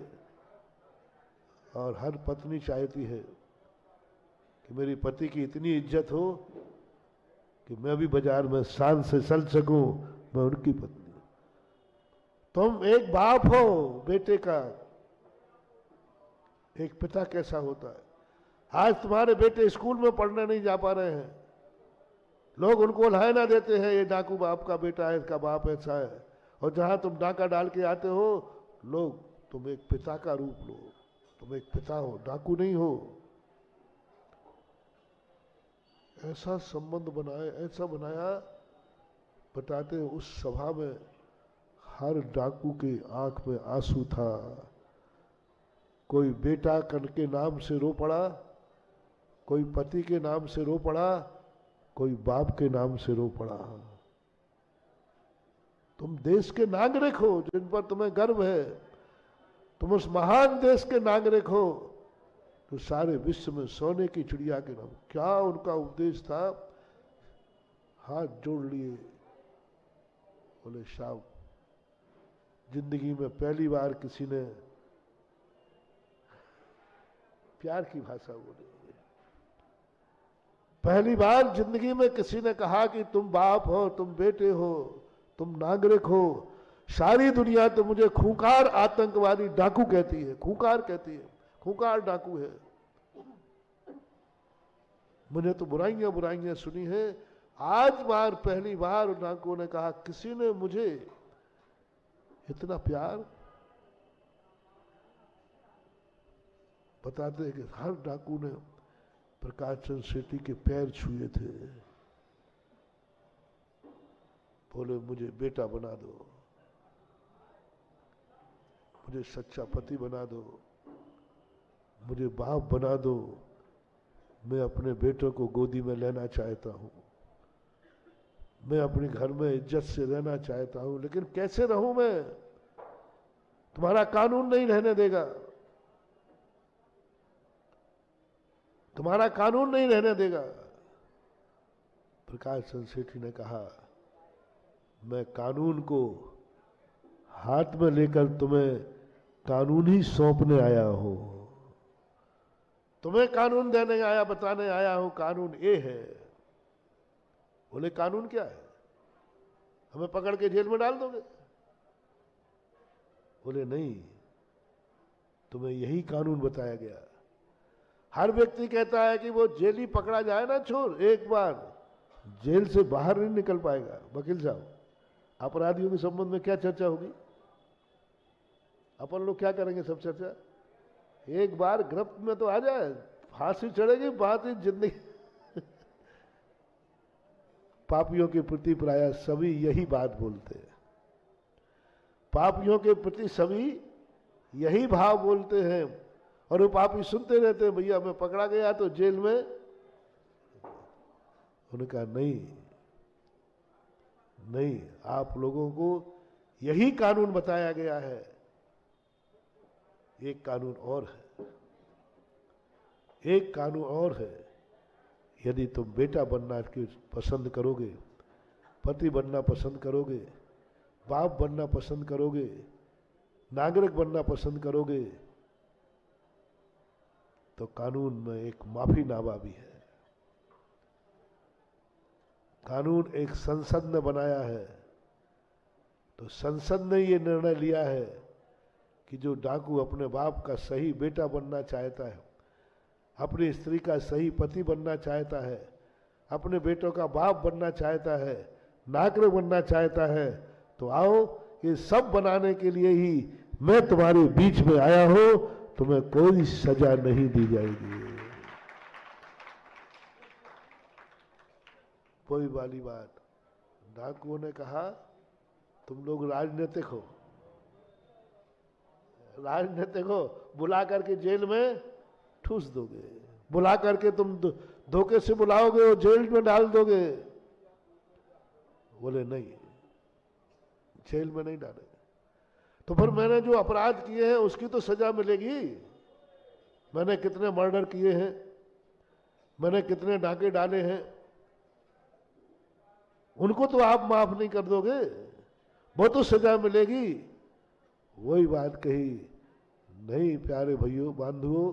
और हर पत्नी चाहती है कि मेरी पति की इतनी इज्जत हो कि मैं भी बाजार में शान से चल सकूं, मैं उनकी पत्नी। तुम एक बाप हो बेटे का, एक पिता कैसा होता है। आज तुम्हारे बेटे स्कूल में पढ़ने नहीं जा पा रहे हैं, लोग उनको लायना देते हैं, ये डाकू बाप का बेटा है, इसका बाप ऐसा है। और जहां तुम डाका डाल के आते हो, लोग तुम एक पिता का रूप लो, तुम एक पिता हो, डाकू नहीं हो। ऐसा संबंध बनाए, ऐसा बनाया। बताते हैं उस सभा में हर डाकू के आंख में आंसू था। कोई बेटा के नाम से रो पड़ा, कोई पति के नाम से रो पड़ा, कोई बाप के नाम से रो पड़ा। तुम देश के नागरिक हो जिन पर तुम्हें गर्व है, तुम उस महान देश के नागरिक हो तो सारे विश्व में सोने की चिड़िया के नाम। क्या उनका उपदेश था? हाथ जोड़ लिए, बोले साहब जिंदगी में पहली बार किसी ने प्यार की भाषा बोली, पहली बार जिंदगी में किसी ने कहा कि तुम बाप हो, तुम बेटे हो, तुम नागरिक हो। सारी दुनिया तो मुझे खूंखार आतंकवादी डाकू कहती है, खूंखार कहती है, खूंखार डाकू है। मुझे तो बुराइयां बुराइयां सुनी है। आज बार पहली बार डाकुओं ने कहा किसी ने मुझे इतना प्यार। बताते हैं कि हर डाकू ने प्रकाश चंद्र सेठी के पैर छुए थे, बोले मुझे बेटा बना दो, मुझे सच्चा पति बना दो, मुझे बाप बना दो, मैं अपने बेटों को गोदी में लेना चाहता हूं, मैं अपने घर में इज्जत से रहना चाहता हूं, लेकिन कैसे रहूं मैं? तुम्हारा कानून नहीं रहने देगा, तुम्हारा कानून नहीं रहने देगा। प्रकाश चंद्र सेठी ने कहा मैं कानून को हाथ में लेकर तुम्हें कानून ही सौंपने आया हूं, तुम्हें कानून देने आया, बताने आया हूं कानून ये है। बोले कानून क्या है? हमें पकड़ के जेल में डाल दोगे? बोले नहीं, तुम्हें यही कानून बताया गया। हर व्यक्ति कहता है कि वो जेल ही पकड़ा जाए ना चोर, एक बार जेल से बाहर नहीं निकल पाएगा। वकील साहब, अपराधियों के संबंध में क्या चर्चा होगी? अपन लोग क्या करेंगे सब चर्चा? एक बार गिरफ्त में तो आ जाए, फांसी चढ़ेगी, बात ही जिंदगी। पापियों के प्रति प्राय सभी यही बात बोलते हैं, पापियों के प्रति सभी यही भाव बोलते हैं, और वो पापी सुनते रहते हैं भैया मैं पकड़ा गया तो जेल में। उन्होंने कहा नहीं नहीं, आप लोगों को यही कानून बताया गया है। एक कानून और है, एक कानून और है। यदि तुम बेटा बनना पसंद करोगे, पति बनना पसंद करोगे, बाप बनना पसंद करोगे, नागरिक बनना पसंद करोगे, तो कानून में एक माफीनामा भी है। कानून एक संसद ने बनाया है, तो संसद ने ये निर्णय लिया है कि जो डाकू अपने बाप का सही बेटा बनना चाहता है, अपनी स्त्री का सही पति बनना चाहता है, अपने बेटों का बाप बनना चाहता है, नागरिक बनना चाहता है, तो आओ ये सब बनाने के लिए ही मैं तुम्हारे बीच में आया हूं। तुम्हें कोई सजा नहीं दी जाएगी। कोई वाली बात। डाकुओं ने कहा तुम लोग राजनीतिक हो, राजनीतिक हो, बुला करके जेल में ठूस दोगे, बुला करके तुम धोखे से बुलाओगे और जेल में डाल दोगे। बोले नहीं, जेल में नहीं डाले। तो फिर मैंने जो अपराध किए हैं उसकी तो सजा मिलेगी। मैंने कितने मर्डर किए हैं, मैंने कितने डाके डाले हैं, उनको तो आप माफ नहीं कर दोगे, वो तो सजा मिलेगी। वही बात कही, नहीं प्यारे भाइयों बंधुओं,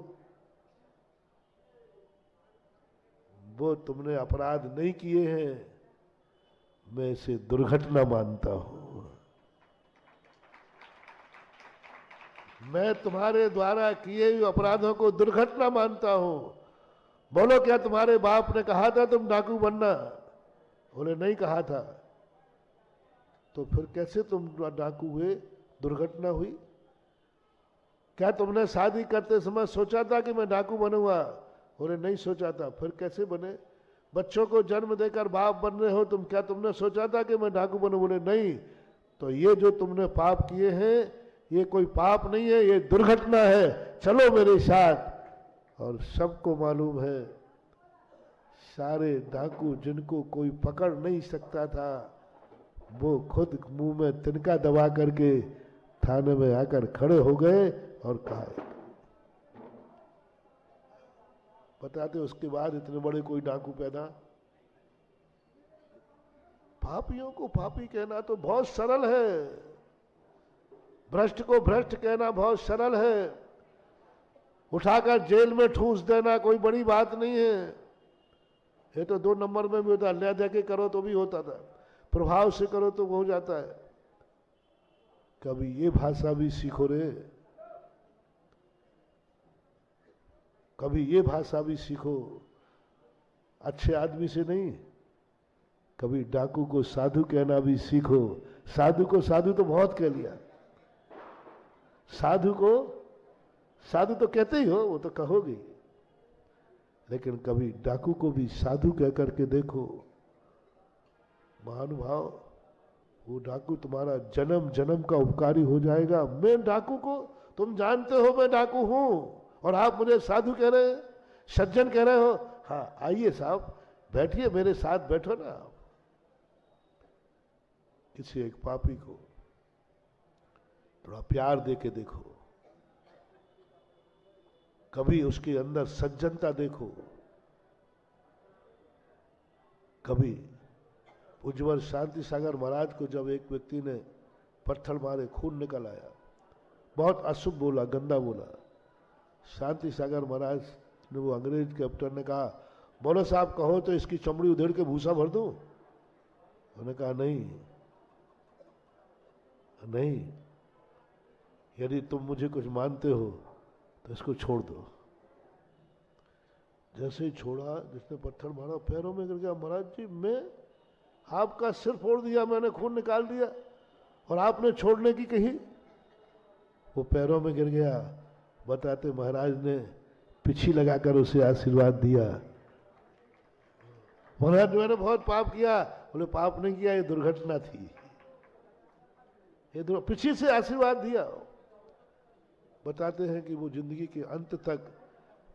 वो तुमने अपराध नहीं किए हैं, मैं इसे दुर्घटना मानता हूं। मैं तुम्हारे द्वारा किए हुए अपराधों को दुर्घटना मानता हूं। बोलो क्या तुम्हारे बाप ने कहा था तुम डाकू बनना? बोले नहीं कहा था। तो फिर कैसे तुम डाकू हुए, दुर्घटना हुई? क्या तुमने शादी करते समय सोचा था कि मैं डाकू बनूंगा? बोले नहीं सोचा था। फिर कैसे बने? बच्चों को जन्म देकर बाप बन रहे हो तुम, क्या तुमने सोचा था कि मैं डाकू बनूं? बोले नहीं। तो ये जो तुमने पाप किए हैं ये कोई पाप नहीं है, ये दुर्घटना है, चलो मेरे साथ। और सबको मालूम है सारे डाकू जिनको कोई पकड़ नहीं सकता था, वो खुद मुंह में तिनका दबा करके थाने में आकर खड़े हो गए और कहा। बताते उसके बाद इतने बड़े कोई डाकू पैदा। पापियों को पापी कहना तो बहुत सरल है, भ्रष्ट को भ्रष्ट कहना बहुत सरल है, उठाकर जेल में ठूस देना कोई बड़ी बात नहीं है। ये तो 2 नंबर में भी होता, ले दे के करो तो भी होता था, प्रभाव से करो तो हो जाता है। कभी ये भाषा भी सीखो रे, कभी ये भाषा भी सीखो। अच्छे आदमी से नहीं, कभी डाकू को साधु कहना भी सीखो। साधु को साधु तो बहुत कह लिया, साधु को साधु तो कहते ही हो, वो तो कहोगे, लेकिन कभी डाकू को भी साधु कह करके देखो। महानुभाव, वो डाकू तुम्हारा जन्म जन्म का उपकारी हो जाएगा। मैं डाकू को, तुम जानते हो मैं डाकू हूं और आप मुझे साधु कह रहे हैं, सज्जन कह रहे हो। हाँ आइए साहब बैठिए, मेरे साथ बैठो ना। किसी एक पापी को थोड़ा प्यार दे के देखो, कभी उसके अंदर सज्जनता देखो। कभी उज्जवल शांति सागर महाराज को जब एक व्यक्ति ने पत्थर मारे, खून निकल आया, बहुत अशुभ बोला, गंदा बोला। शांति सागर महाराज ने, वो अंग्रेज कैप्टन ने कहा, बोलो साहब कहो तो इसकी चमड़ी उधेड़ के भूसा भर दूं? उन्होंने कहा नहीं नहीं, यदि तुम मुझे कुछ मानते हो तो इसको छोड़ दो। जैसे ही छोड़ा, जिसने पत्थर मारा पैरों में गिर गया। महाराज जी मैं आपका सिर फोड़ दिया, मैंने खून निकाल दिया और आपने छोड़ने की कही? वो पैरों में गिर गया। बताते महाराज ने पीछे लगाकर उसे आशीर्वाद दिया। महाराज मैंने बहुत पाप किया। बोले पाप नहीं किया, ये दुर्घटना थी, ये पीछे से आशीर्वाद दिया। बताते हैं कि वो जिंदगी के अंत तक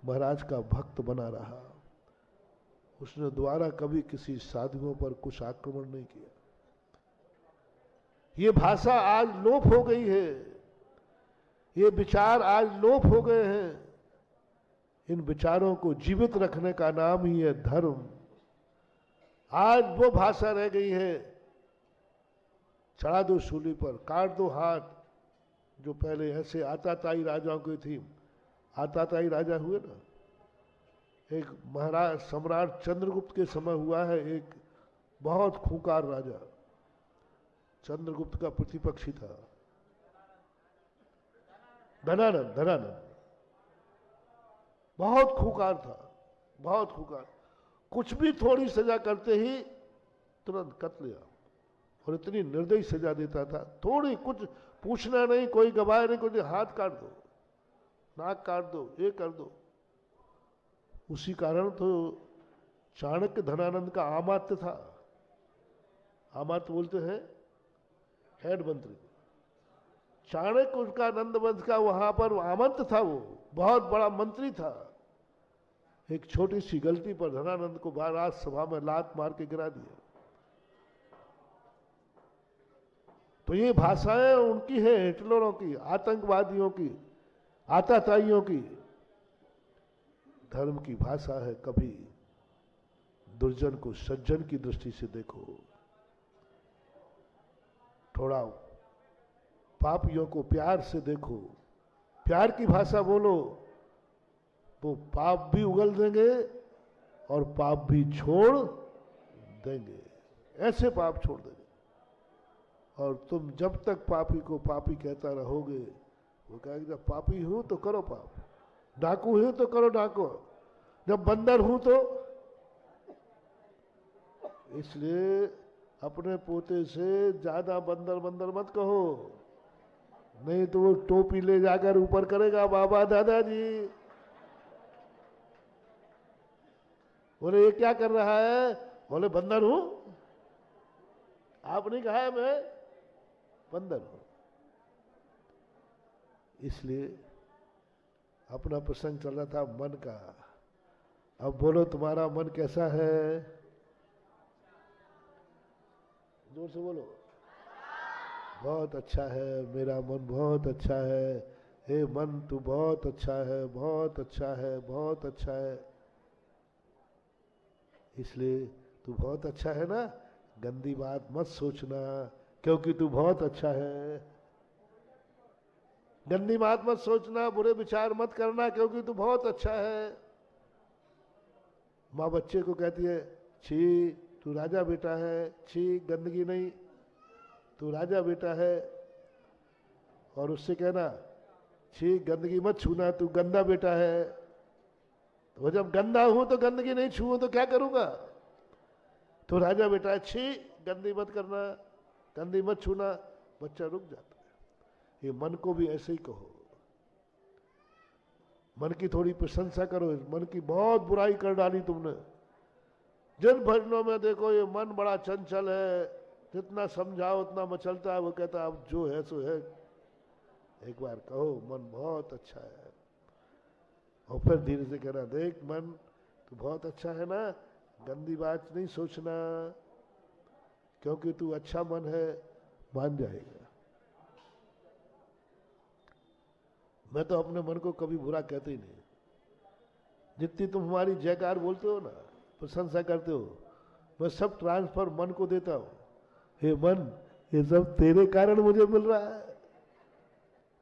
महाराज का भक्त बना रहा। उसने दोबारा कभी किसी साधुओं पर कुछ आक्रमण नहीं किया। ये भाषा आज लोप हो गई है, ये विचार आज लोप हो गए हैं। इन विचारों को जीवित रखने का नाम ही है धर्म। आज वो भाषा रह गई है, चढ़ा दो सूली पर, काट दो हाथ, जो पहले ऐसे आताताई राजाओं की थी। आताताई राजा हुए ना, एक महाराज सम्राट चंद्रगुप्त के समय हुआ है, एक बहुत खूंखार राजा, चंद्रगुप्त का प्रतिपक्षी था, धनानंद। धनानंद बहुत खूंखार था, बहुत खूंखार। कुछ भी थोड़ी सजा करते ही तुरंत कत्ल लिया, और इतनी निर्दयी सजा देता था। थोड़ी कुछ पूछना नहीं, कोई गवाह नहीं, कोई हाथ काट दो, नाक काट दो, ये कर दो। उसी कारण तो चाणक्य धनानंद का आमात्य था। आमात्य बोलते हैं हेड मंत्री। चाणक्य उसका नंद वंश का वहां पर आमंत्र था, वो बहुत बड़ा मंत्री था। एक छोटी सी गलती पर धनानंद को राजसभा में लात मार के गिरा दिया। तो ये भाषाएं उनकी है, हिटलरों की, आतंकवादियों की, आताताइयों की। धर्म की भाषा है, कभी दुर्जन को सज्जन की दृष्टि से देखो, थोड़ा पापियों को प्यार से देखो, प्यार की भाषा बोलो, वो पाप भी उगल देंगे और पाप भी छोड़ देंगे, ऐसे पाप छोड़ देंगे। और तुम जब तक पापी को पापी कहता रहोगे, वो कहेगा जब पापी हूं तो करो पाप, डाकू हूं तो करो डाकू, जब बंदर हूं तो। इसलिए अपने पोते से ज्यादा बंदर बंदर मत कहो, नहीं तो वो टोपी ले जाकर ऊपर करेगा, बाबा दादाजी बोले ये क्या कर रहा है, बोले बंदर हूं, आपने कहा है मैं बंदर हूं। इसलिए अपना प्रसंग चल रहा था मन का। अब बोलो तुम्हारा मन कैसा है, जोर से बोलो। बहुत अच्छा है, मेरा मन बहुत अच्छा है। हे मन तू बहुत अच्छा है, बहुत अच्छा है, बहुत अच्छा है। इसलिए तू बहुत अच्छा है ना, गंदी बात मत सोचना, क्योंकि तू बहुत अच्छा है। गंदी बात मत सोचना, बुरे विचार मत करना, क्योंकि तू बहुत अच्छा है। माँ बच्चे को कहती है, छी तू राजा बेटा है, छी गंदगी नहीं, तू राजा बेटा है। और उससे कहना, छी गंदगी मत छूना, तू गंदा बेटा है। तो जब गंदा हूं तो गंदगी नहीं छूऊं तो क्या करूंगा, तो राजा बेटा है, छी गंदी मत करना, गंदी मत छूना, बच्चा रुक जाता है। ये मन को भी ऐसे ही कहो, मन की थोड़ी प्रशंसा करो। मन की बहुत बुराई कर डाली तुमने, जिन भजनों में देखो ये मन बड़ा चंचल है, जितना समझाओ उतना मचलता है। वो कहता है अब जो है सो है। एक बार कहो मन बहुत अच्छा है, और फिर धीरे से कहना, देख मन तू बहुत अच्छा है ना, गंदी बात नहीं सोचना, क्योंकि तू अच्छा मन है, मान जाएगा। मैं तो अपने मन को कभी बुरा कहते ही नहीं। जितनी तुम हमारी जयकार बोलते हो ना, प्रशंसा करते हो, मैं सब ट्रांसफर मन को देता हूं। हे मन, ये सब तेरे कारण मुझे मिल रहा है,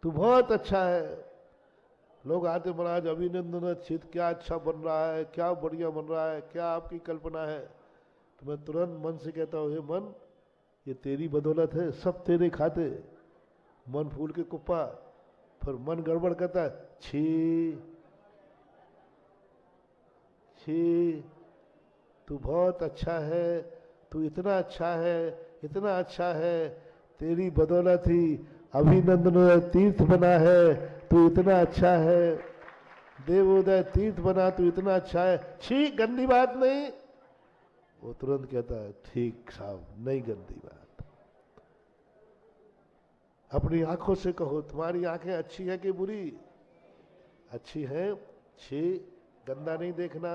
तू बहुत अच्छा है। लोग आते, महाराज अभिनंदन, चित क्या अच्छा बन रहा है, क्या बढ़िया बन रहा है, क्या आपकी कल्पना है। तो मैं तुरंत मन से कहता हूँ, हे मन ये तेरी बदौलत है, सब तेरे खाते। मन फूल के कुप्पा। फिर मन गड़बड़ करता है, छी छी तू बहुत अच्छा है, तू इतना अच्छा है, इतना अच्छा है, तेरी बदौलत ही अभिनंदन तीर्थ बना है, तू इतना अच्छा है, देवोदय तीर्थ बना, तू इतना अच्छा है। छी गंदी बात नहीं। वो तुरंत कहता है, ठीक साहब, नहीं गंदी बात। अपनी आंखों से कहो, तुम्हारी आंखें अच्छी है कि बुरी? अच्छी है। छी गंदा नहीं देखना,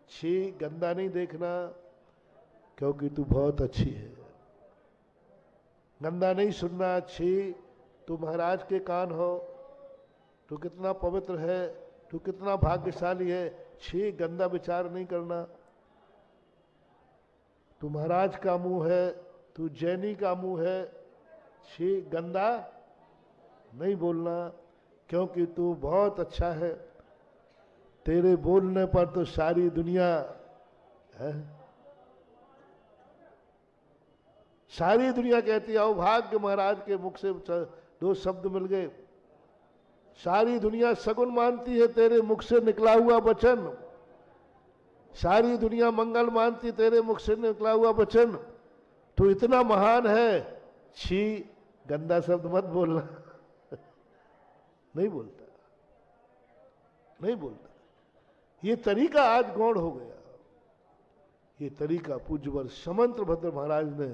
छी गंदा नहीं देखना, क्योंकि तू बहुत अच्छी है। गंदा नहीं सुनना, छी तू महाराज के कान हो, तू कितना पवित्र है, तू कितना भाग्यशाली है। छी गंदा विचार नहीं करना। तू महाराज का मुंह है, तू जैनी का मुंह है, छी गंदा नहीं बोलना, क्योंकि तू बहुत अच्छा है। तेरे बोलने पर तो सारी दुनिया है, सारी दुनिया कहती है, ओ भाग्य महाराज के मुख से दो शब्द मिल गए। सारी दुनिया सगुन मानती है तेरे मुख से निकला हुआ वचन, सारी दुनिया मंगल मानती तेरे मुख से निकला हुआ वचन। तू इतना महान है, छी गंदा शब्द मत बोलना। नहीं बोलता, नहीं बोलता। ये तरीका आज गौण हो गया। ये तरीका पूज्यवर समंत भद्र महाराज ने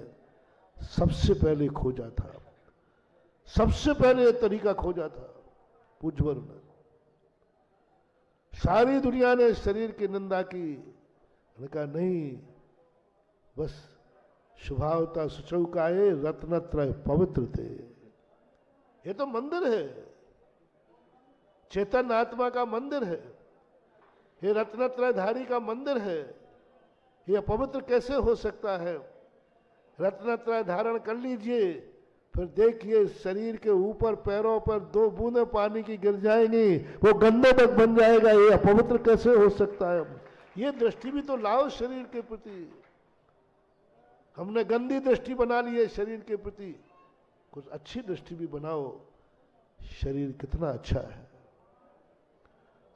सबसे पहले खोजा था, सबसे पहले ये तरीका खोजा था पूज्यवर ने। सारी दुनिया ने शरीर की निंदा की, उन्होंने कहा नहीं, बस शुभावता सुचौकाए रत्नत्रय पवित्र थे। ये तो मंदिर है, चेतन आत्मा का मंदिर है, ये रत्नत्रयधारी का मंदिर है। ये अपवित्र कैसे हो सकता है? रत्नत्रय धारण कर लीजिए, फिर देखिए शरीर के ऊपर पैरों पर 2 बूंदें पानी की गिर जाएंगी, वो गंदे तक बन जाएगा। ये अपवित्र कैसे हो सकता है? ये दृष्टि भी तो लाओ शरीर के प्रति। हमने गंदी दृष्टि बना ली है शरीर के प्रति, कुछ अच्छी दृष्टि भी बनाओ। शरीर कितना अच्छा है।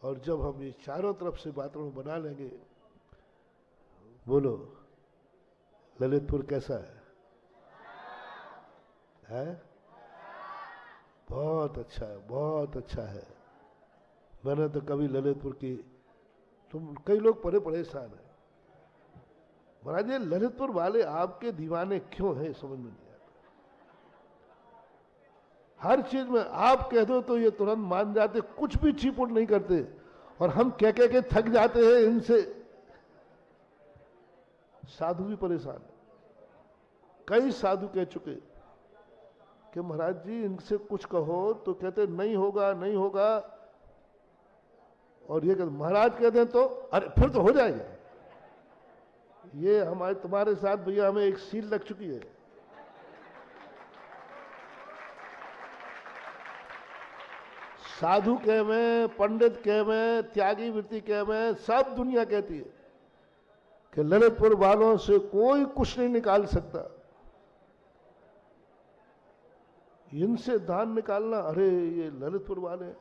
और जब हम ये चारों तरफ से वातावरण बना लेंगे, बोलो ललितपुर कैसा है? बहुत अच्छा है, बहुत अच्छा है। मैंने तो कभी ललितपुर की, तुम कई लोग बड़े परेशान हैं महाराज, ये ललितपुर वाले आपके दीवाने क्यों हैं समझ में नहीं आता। हर चीज में आप कह दो तो ये तुरंत मान जाते, कुछ भी चीपुट नहीं करते, और हम कह के थक जाते हैं इनसे। साधु भी परेशान है, कई साधु कह चुके कि महाराज जी इनसे कुछ कहो तो कहते नहीं होगा नहीं होगा, और ये कहते महाराज कहते हैं तो अरे फिर तो हो जाएगा। ये हमारे तुम्हारे साथ भैया हमें एक सील लग चुकी है। साधु कह में, पंडित कह में, त्यागी वृत्ति कह में, सब दुनिया कहती है कि ललितपुर वालों से कोई कुछ नहीं निकाल सकता। इनसे दान निकालना, अरे ये ललितपुर वाले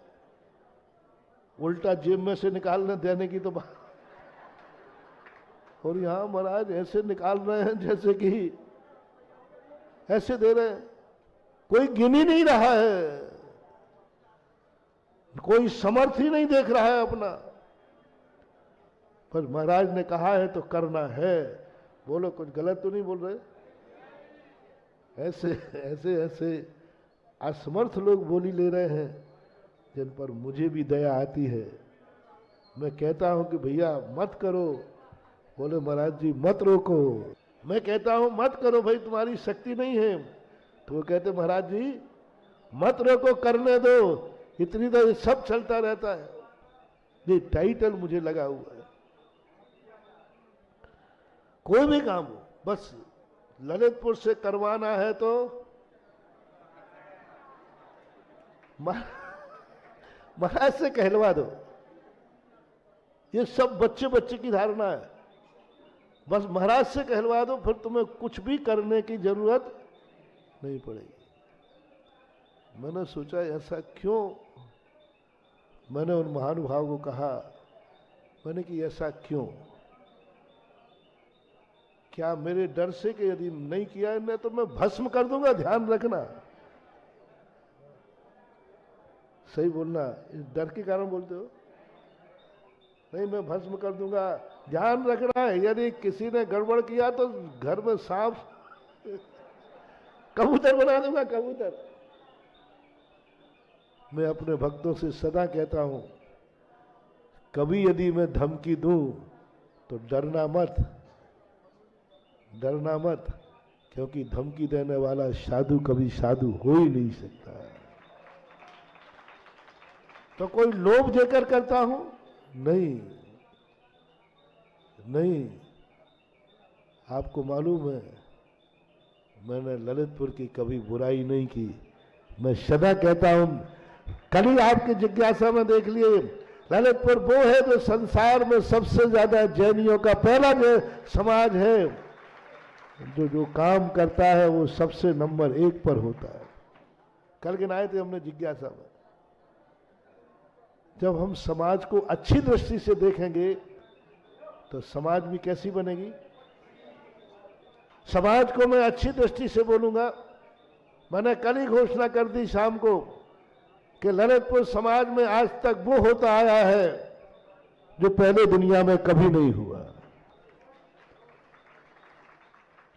उल्टा जेब में से निकालने देने की तो बात। और यहां महाराज ऐसे निकाल रहे हैं जैसे कि ऐसे दे रहे हैं, कोई गिन ही नहीं रहा है, कोई समर्थ ही नहीं देख रहा है अपना। पर महाराज ने कहा है तो करना है। बोलो कुछ गलत तो नहीं बोल रहे? ऐसे ऐसे ऐसे असमर्थ लोग बोली ले रहे हैं जिन पर मुझे भी दया आती है। मैं कहता हूं कि भैया मत करो, बोले महाराज जी मत रोको। मैं कहता हूं मत करो भाई, तुम्हारी शक्ति नहीं है, तो वो कहते महाराज जी मत रोको, करने दो, इतनी तो सब चलता रहता है। ये टाइटल मुझे लगा हुआ है। कोई भी काम हो, बस ललितपुर से करवाना है तो महाराज से कहलवा दो। ये सब बच्चे बच्चे की धारणा है, बस महाराज से कहलवा दो, फिर तुम्हें कुछ भी करने की जरूरत नहीं पड़ेगी। मैंने सोचा ऐसा क्यों, मैंने उन महानुभाव को कहा, मैंने कि ऐसा क्यों, क्या मेरे डर से कि यदि नहीं किया इन्हें तो मैं भस्म कर दूंगा, ध्यान रखना। सही बोलना, इस डर के कारण बोलते हो? नहीं, मैं भस्म कर दूंगा, ध्यान रखना है। यदि किसी ने गड़बड़ किया तो घर में सांप कबूतर बना दूंगा, कबूतर। मैं अपने भक्तों से सदा कहता हूं, कभी यदि मैं धमकी दूं तो डरना मत, डरना मत, क्योंकि धमकी देने वाला साधु कभी साधु हो ही नहीं सकता। तो कोई लोभ देकर करता हूं? नहीं नहीं, आपको मालूम है मैंने ललितपुर की कभी बुराई नहीं की। मैं सदा कहता हूं, कल ही आपकी जिज्ञासा में देख लिए, ललितपुर वो है जो संसार में सबसे ज्यादा जैनियों का पहला जो समाज है, जो काम करता है वो सबसे नंबर 1 पर होता है। कल गिनाए थे हमने जिज्ञासा में। जब हम समाज को अच्छी दृष्टि से देखेंगे तो समाज भी कैसी बनेगी। समाज को मैं अच्छी दृष्टि से बोलूंगा। मैंने कल ही घोषणा कर दी शाम को कि ललितपुर समाज में आज तक वो होता आया है जो पहले दुनिया में कभी नहीं हुआ।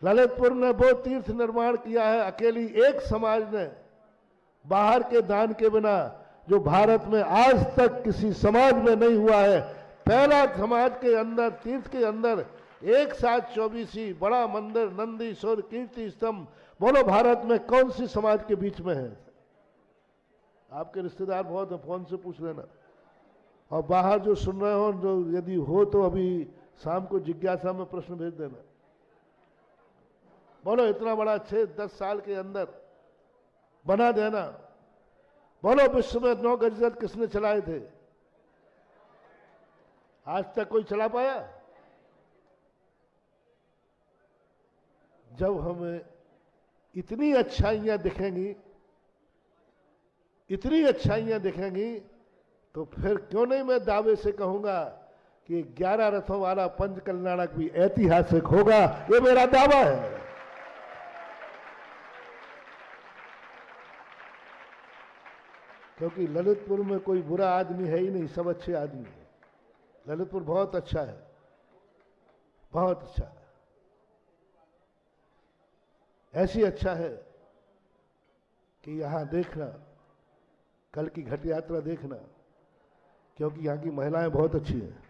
ललितपुर ने वो तीर्थ निर्माण किया है, अकेली एक समाज ने, बाहर के दान के बिना, जो भारत में आज तक किसी समाज में नहीं हुआ है। पहला समाज के अंदर, तीर्थ के अंदर एक साथ 24 ही, बड़ा मंदिर, नंदीश्वर, कीर्ति स्तंभ। बोलो भारत में कौन सी समाज के बीच में है? आपके रिश्तेदार बहुत हैं, फोन से पूछ लेना। और बाहर जो सुन रहे हो, जो यदि हो तो अभी शाम को जिज्ञासा में प्रश्न भेज देना। बोलो इतना बड़ा 6-10 साल के अंदर बना देना। बोलो विश्व में 9 गज किसने चलाए थे? आज तक कोई चला पाया? जब हमें इतनी अच्छाइयां दिखेंगी, इतनी अच्छाइयां दिखेंगी, तो फिर क्यों नहीं मैं दावे से कहूंगा कि 11 रथों वाला पंच कल्याणक भी ऐतिहासिक होगा। ये मेरा दावा है। क्योंकि ललितपुर में कोई बुरा आदमी है ही नहीं, सब अच्छे आदमी हैं। ललितपुर बहुत अच्छा है, बहुत अच्छा है। ऐसी अच्छा है कि यहां देखना, कल की घट यात्रा देखना, क्योंकि यहां की महिलाएं बहुत अच्छी हैं।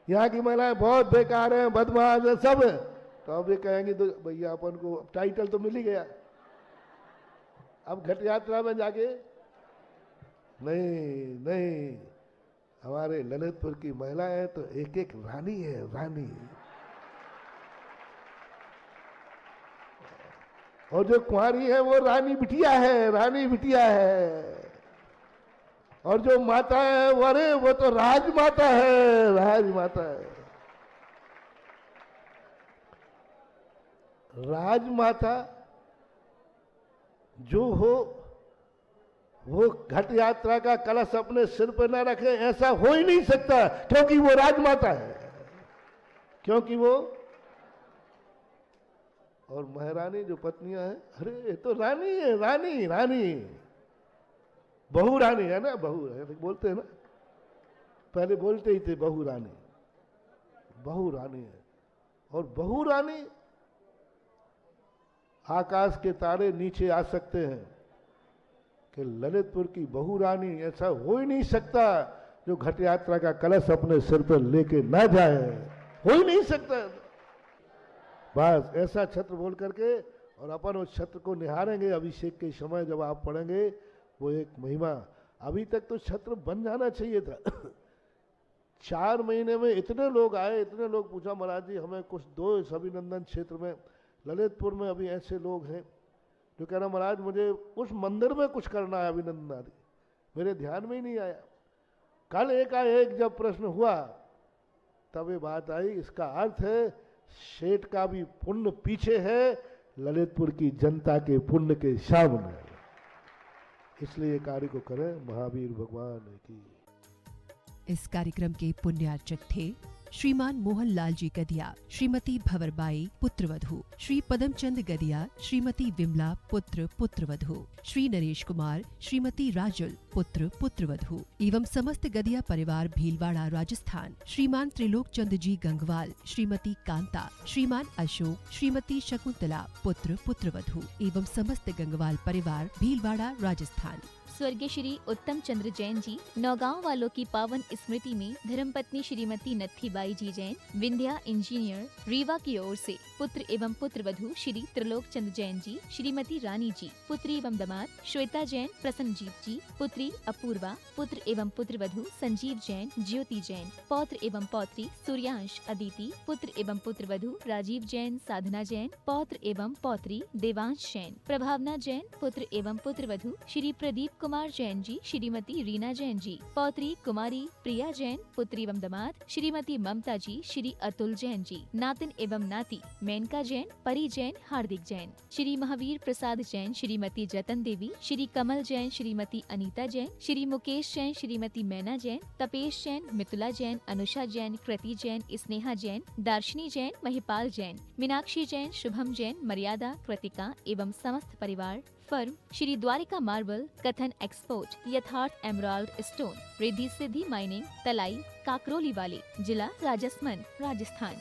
यहां की महिलाएं बहुत बेकार हैं, बदमाश हैं, सब है। तो अब ये कहेंगे तो भैया अपन को टाइटल तो मिल ही गया, अब घट यात्रा में जाके नहीं नहीं, हमारे ललितपुर की महिलाएं तो एक एक रानी है, रानी। और जो कुंवारी है वो रानी बिटिया है, रानी बिटिया है। और जो माता है वो, अरे वो तो राजमाता है, राजमाता है। राजमाता जो हो वो घट यात्रा का कलश अपने सिर पर न रखे, ऐसा हो ही नहीं सकता, क्योंकि वो राजमाता है, क्योंकि वो। और महारानी जो पत्नियां हैं, अरे ये तो रानी है, रानी रानी, बहू रानी है ना, बहू है बोलते हैं ना, पहले बोलते ही थे बहू रानी, बहू रानी है। और बहू रानी, आकाश के तारे नीचे आ सकते हैं कि ललितपुर की बहू रानी, ऐसा हो ही नहीं सकता जो घट यात्रा का कलश अपने सिर पर लेके ना जाए, हो ही नहीं सकता। बस ऐसा छत्र बोल करके, और अपन उस छत्र को निहारेंगे अभिषेक के समय जब आप पढ़ेंगे वो एक महिमा। अभी तक तो छत्र बन जाना चाहिए था। 4 महीने में इतने लोग आए, इतने लोग पूछा महाराज जी हमें कुछ दो इस अभिनंदन क्षेत्र में। ललितपुर में अभी ऐसे लोग हैं जो कह रहा महाराज मुझे उस मंदिर में कुछ करना है अभिनंदन आदि, मेरे ध्यान में ही नहीं आया। कल एकाएक जब प्रश्न हुआ तब ये बात आई, इसका अर्थ है शेठ का भी पुण्य पीछे है, ललितपुर की जनता के पुण्य के सामने, इसलिए कार्य को करें। महावीर भगवान की। इस कार्यक्रम के पुण्यार्चक थे श्रीमान मोहन लाल जी गदिया, श्रीमती भंवरबाई पुत्रवधू, श्री पदमचंद गदिया, श्रीमती विमला पुत्र पुत्रवधू, श्री नरेश कुमार, श्रीमती राजुल पुत्र पुत्रवधू एवं समस्त गदिया परिवार भीलवाड़ा राजस्थान, श्रीमान त्रिलोक चंद जी गंगवाल, श्रीमती कांता, श्रीमान अशोक, श्रीमती शकुंतला पुत्र पुत्रवधू एवं समस्त गंगवाल परिवार भीलवाड़ा राजस्थान। स्वर्गीय श्री उत्तम चंद्र जैन जी नौगांव वालों की पावन स्मृति में धर्मपत्नी श्रीमती नत्थीबाई जी जैन, विंध्या इंजीनियर, रीवा की ओर से पुत्र एवं पुत्रवधू श्री त्रिलोक चंद जैन जी, श्रीमती रानी जी, पुत्री एवं दामाद श्वेता जैन, प्रसन्नजीत जी, पुत्री अपूर्वा, पुत्र एवं पुत्रवधू संजीव जैन, ज्योति जैन, पौत्र एवं पौत्री सूर्यांश अदिति, पुत्र एवं पुत्रवधू राजीव जैन, साधना जैन, पौत्र एवं पौत्री देवांश जैन, प्रभावना जैन, पुत्र एवं पुत्रवधू श्री प्रदीप कुमार जैन जी, श्रीमती रीना जैन जी, पौत्री कुमारी प्रिया जैन, पुत्री एवं दामाद श्रीमती ममता जी, श्री अतुल जैन जी, नातिन एवं नाती मेनका जैन, परी जैन, हार्दिक जैन, श्री महावीर प्रसाद जैन, श्रीमती जतन देवी, श्री कमल जैन, श्रीमती अनीता जैन, श्री मुकेश जैन, श्रीमती मैना जैन, तपेश जैन, मितुला जैन, अनुषा जैन, कृति जैन, स्नेहा जैन, दार्शनी जैन, महिपाल जैन, मीनाक्षी जैन, शुभम जैन, मर्यादा, कृतिका एवं समस्त परिवार। फर्म श्री द्वारिका मार्बल, कथन एक्सपोर्ट, यथार्थ emerald stone, Riddhi Siddhi mining, तलाई, काकरोली वाले, जिला राजसमंद, राजस्थान।